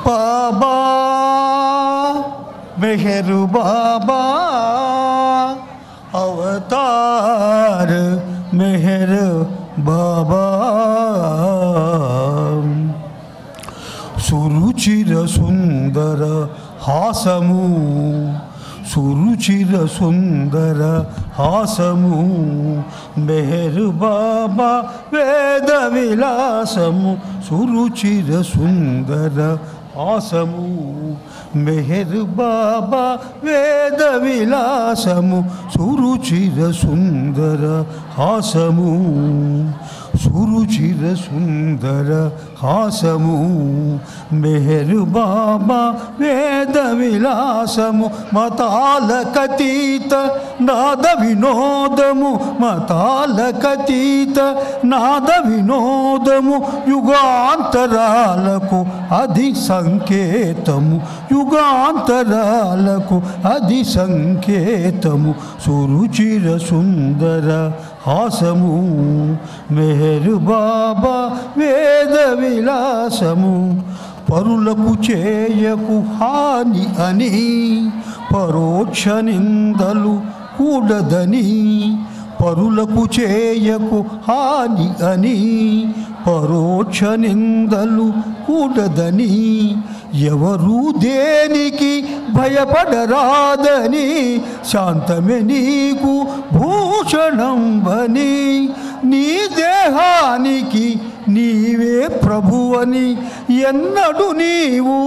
బాబా మెహరు బాబా అవతార్ మెహర్ బాబా. సురుచిర సుందర హాసము సురుచిర సుందర హాసము మెహరు బాబా వేద విలాసము సురుచిర సుందర హాసము మెహరు బాబా వేద విలాసము సురుచిర సుందర హాసము సురుచిర సుందర హాసము మెహరు బాబా వేద విలాసము మతాలకతీత నాద వినోదము మతాలకతీత నాద వినోదము యుగాంతరాలకు అది సంకేతము యుగాంతరాలకు అది సంకేతము సురుచిర సుందర హాసము మెహరు బాబా వేద విలాసము పరులకు చేయకు హాని అని పరోక్ష నిందలు కూడదని పరులకు చేయకు హాని అని పరోక్ష నిందలు కూడదని ఎవరు దేనికి భయపడరాదని శాంతమే నీకు భూషణం బని నీ దేహానికి నీవే ప్రభువని ఎన్నడు నీవు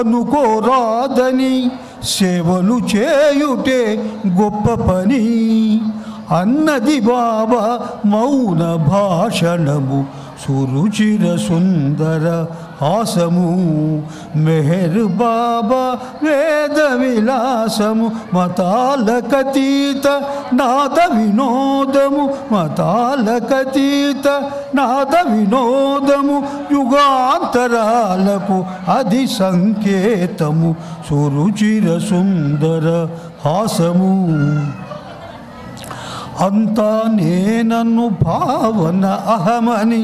అనుకోరాదని సేవలు చేయుటే గొప్ప పని అన్నది బాబా మౌన భాషణము సురుచిర సుందర హాసము మెహరు బాబా వేద విలాసము మతాలకతీత నాద వినోదము మతాలకతీత నాద వినోదము యుగాంతరాలకు అది సంకేతము సురుచిర సుందర హాసము అంతా నేనను భావన అహమని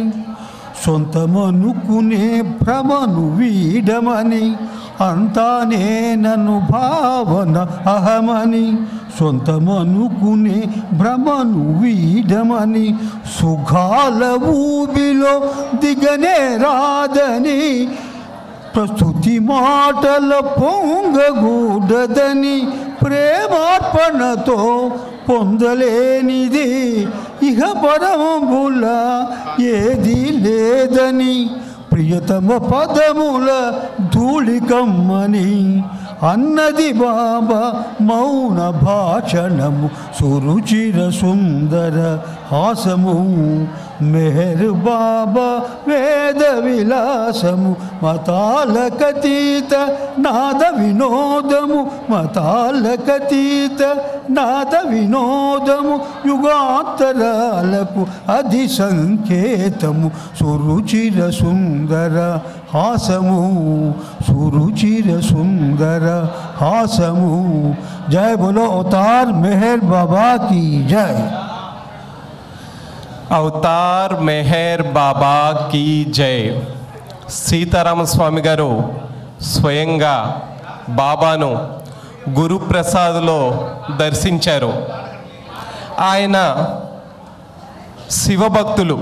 సొంతమనుకునే భ్రమను వీడమని అంతా నేనను భావన అహమని సొంతమనుకునే భ్రమను వీడమని సుఖాల ఊబిలో దిగనే రాదని ప్రస్తుతి మాటల పొంగగూడదని ప్రేమార్పణతో పొందలేనిది ఇహ పరముల ఏది లేదని ప్రియతమ పదముల ధూళికమ్మని అన్నది బాబా మౌన భాషణము సురుచిర సుందర హాసము మెహరు బాబా వేద విలాసము మతాలకతీత నాద వినోదము మతాలకతీత నాద వినోదము యుగాంతరాలకు అది సంకేతము సురుచిర సుందర హాసము సురుచిర సుందర హాసము జయ బోలో అవతార్ మెహర్ బాబా की जय అవతార్ మెహర్ బాబా కీ జై. సీతారామస్వామి గారు స్వయంగా బాబాను గురుప్రసాద్లో దర్శించారు. ఆయన శివభక్తులు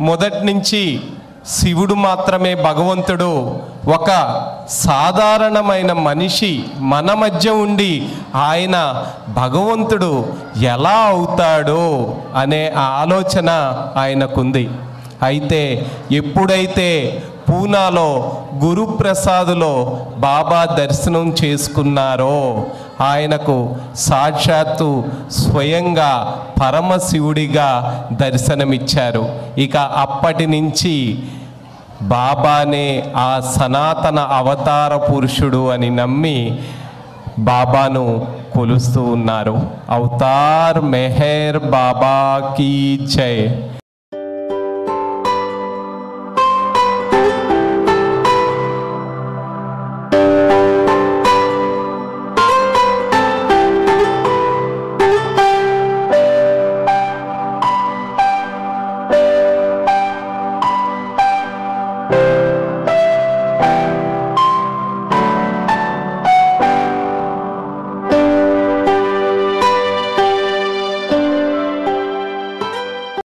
మొదటి నుంచి శివుడు మాత్రమే భగవంతుడు, ఒక సాధారణమైన మనిషి మన మధ్య ఉండి ఆయన భగవంతుడు ఎలా అవుతాడో అనే ఆలోచన ఆయనకుంది. అయితే ఎప్పుడైతే పూనాలో గురుప్రసాద్లో బాబా దర్శనం చేసుకున్నారో ఆయనకు సాక్షాత్తు స్వయంగా పరమశివుడిగా దర్శనమిచ్చారు. ఇక అప్పటి నుంచి బాబానే ఆ సనాతన అవతార పురుషుడు అని నమ్మి బాబాను కొలుస్తూ ఉన్నారు. అవతార్ మెహర్ బాబా కీ జై.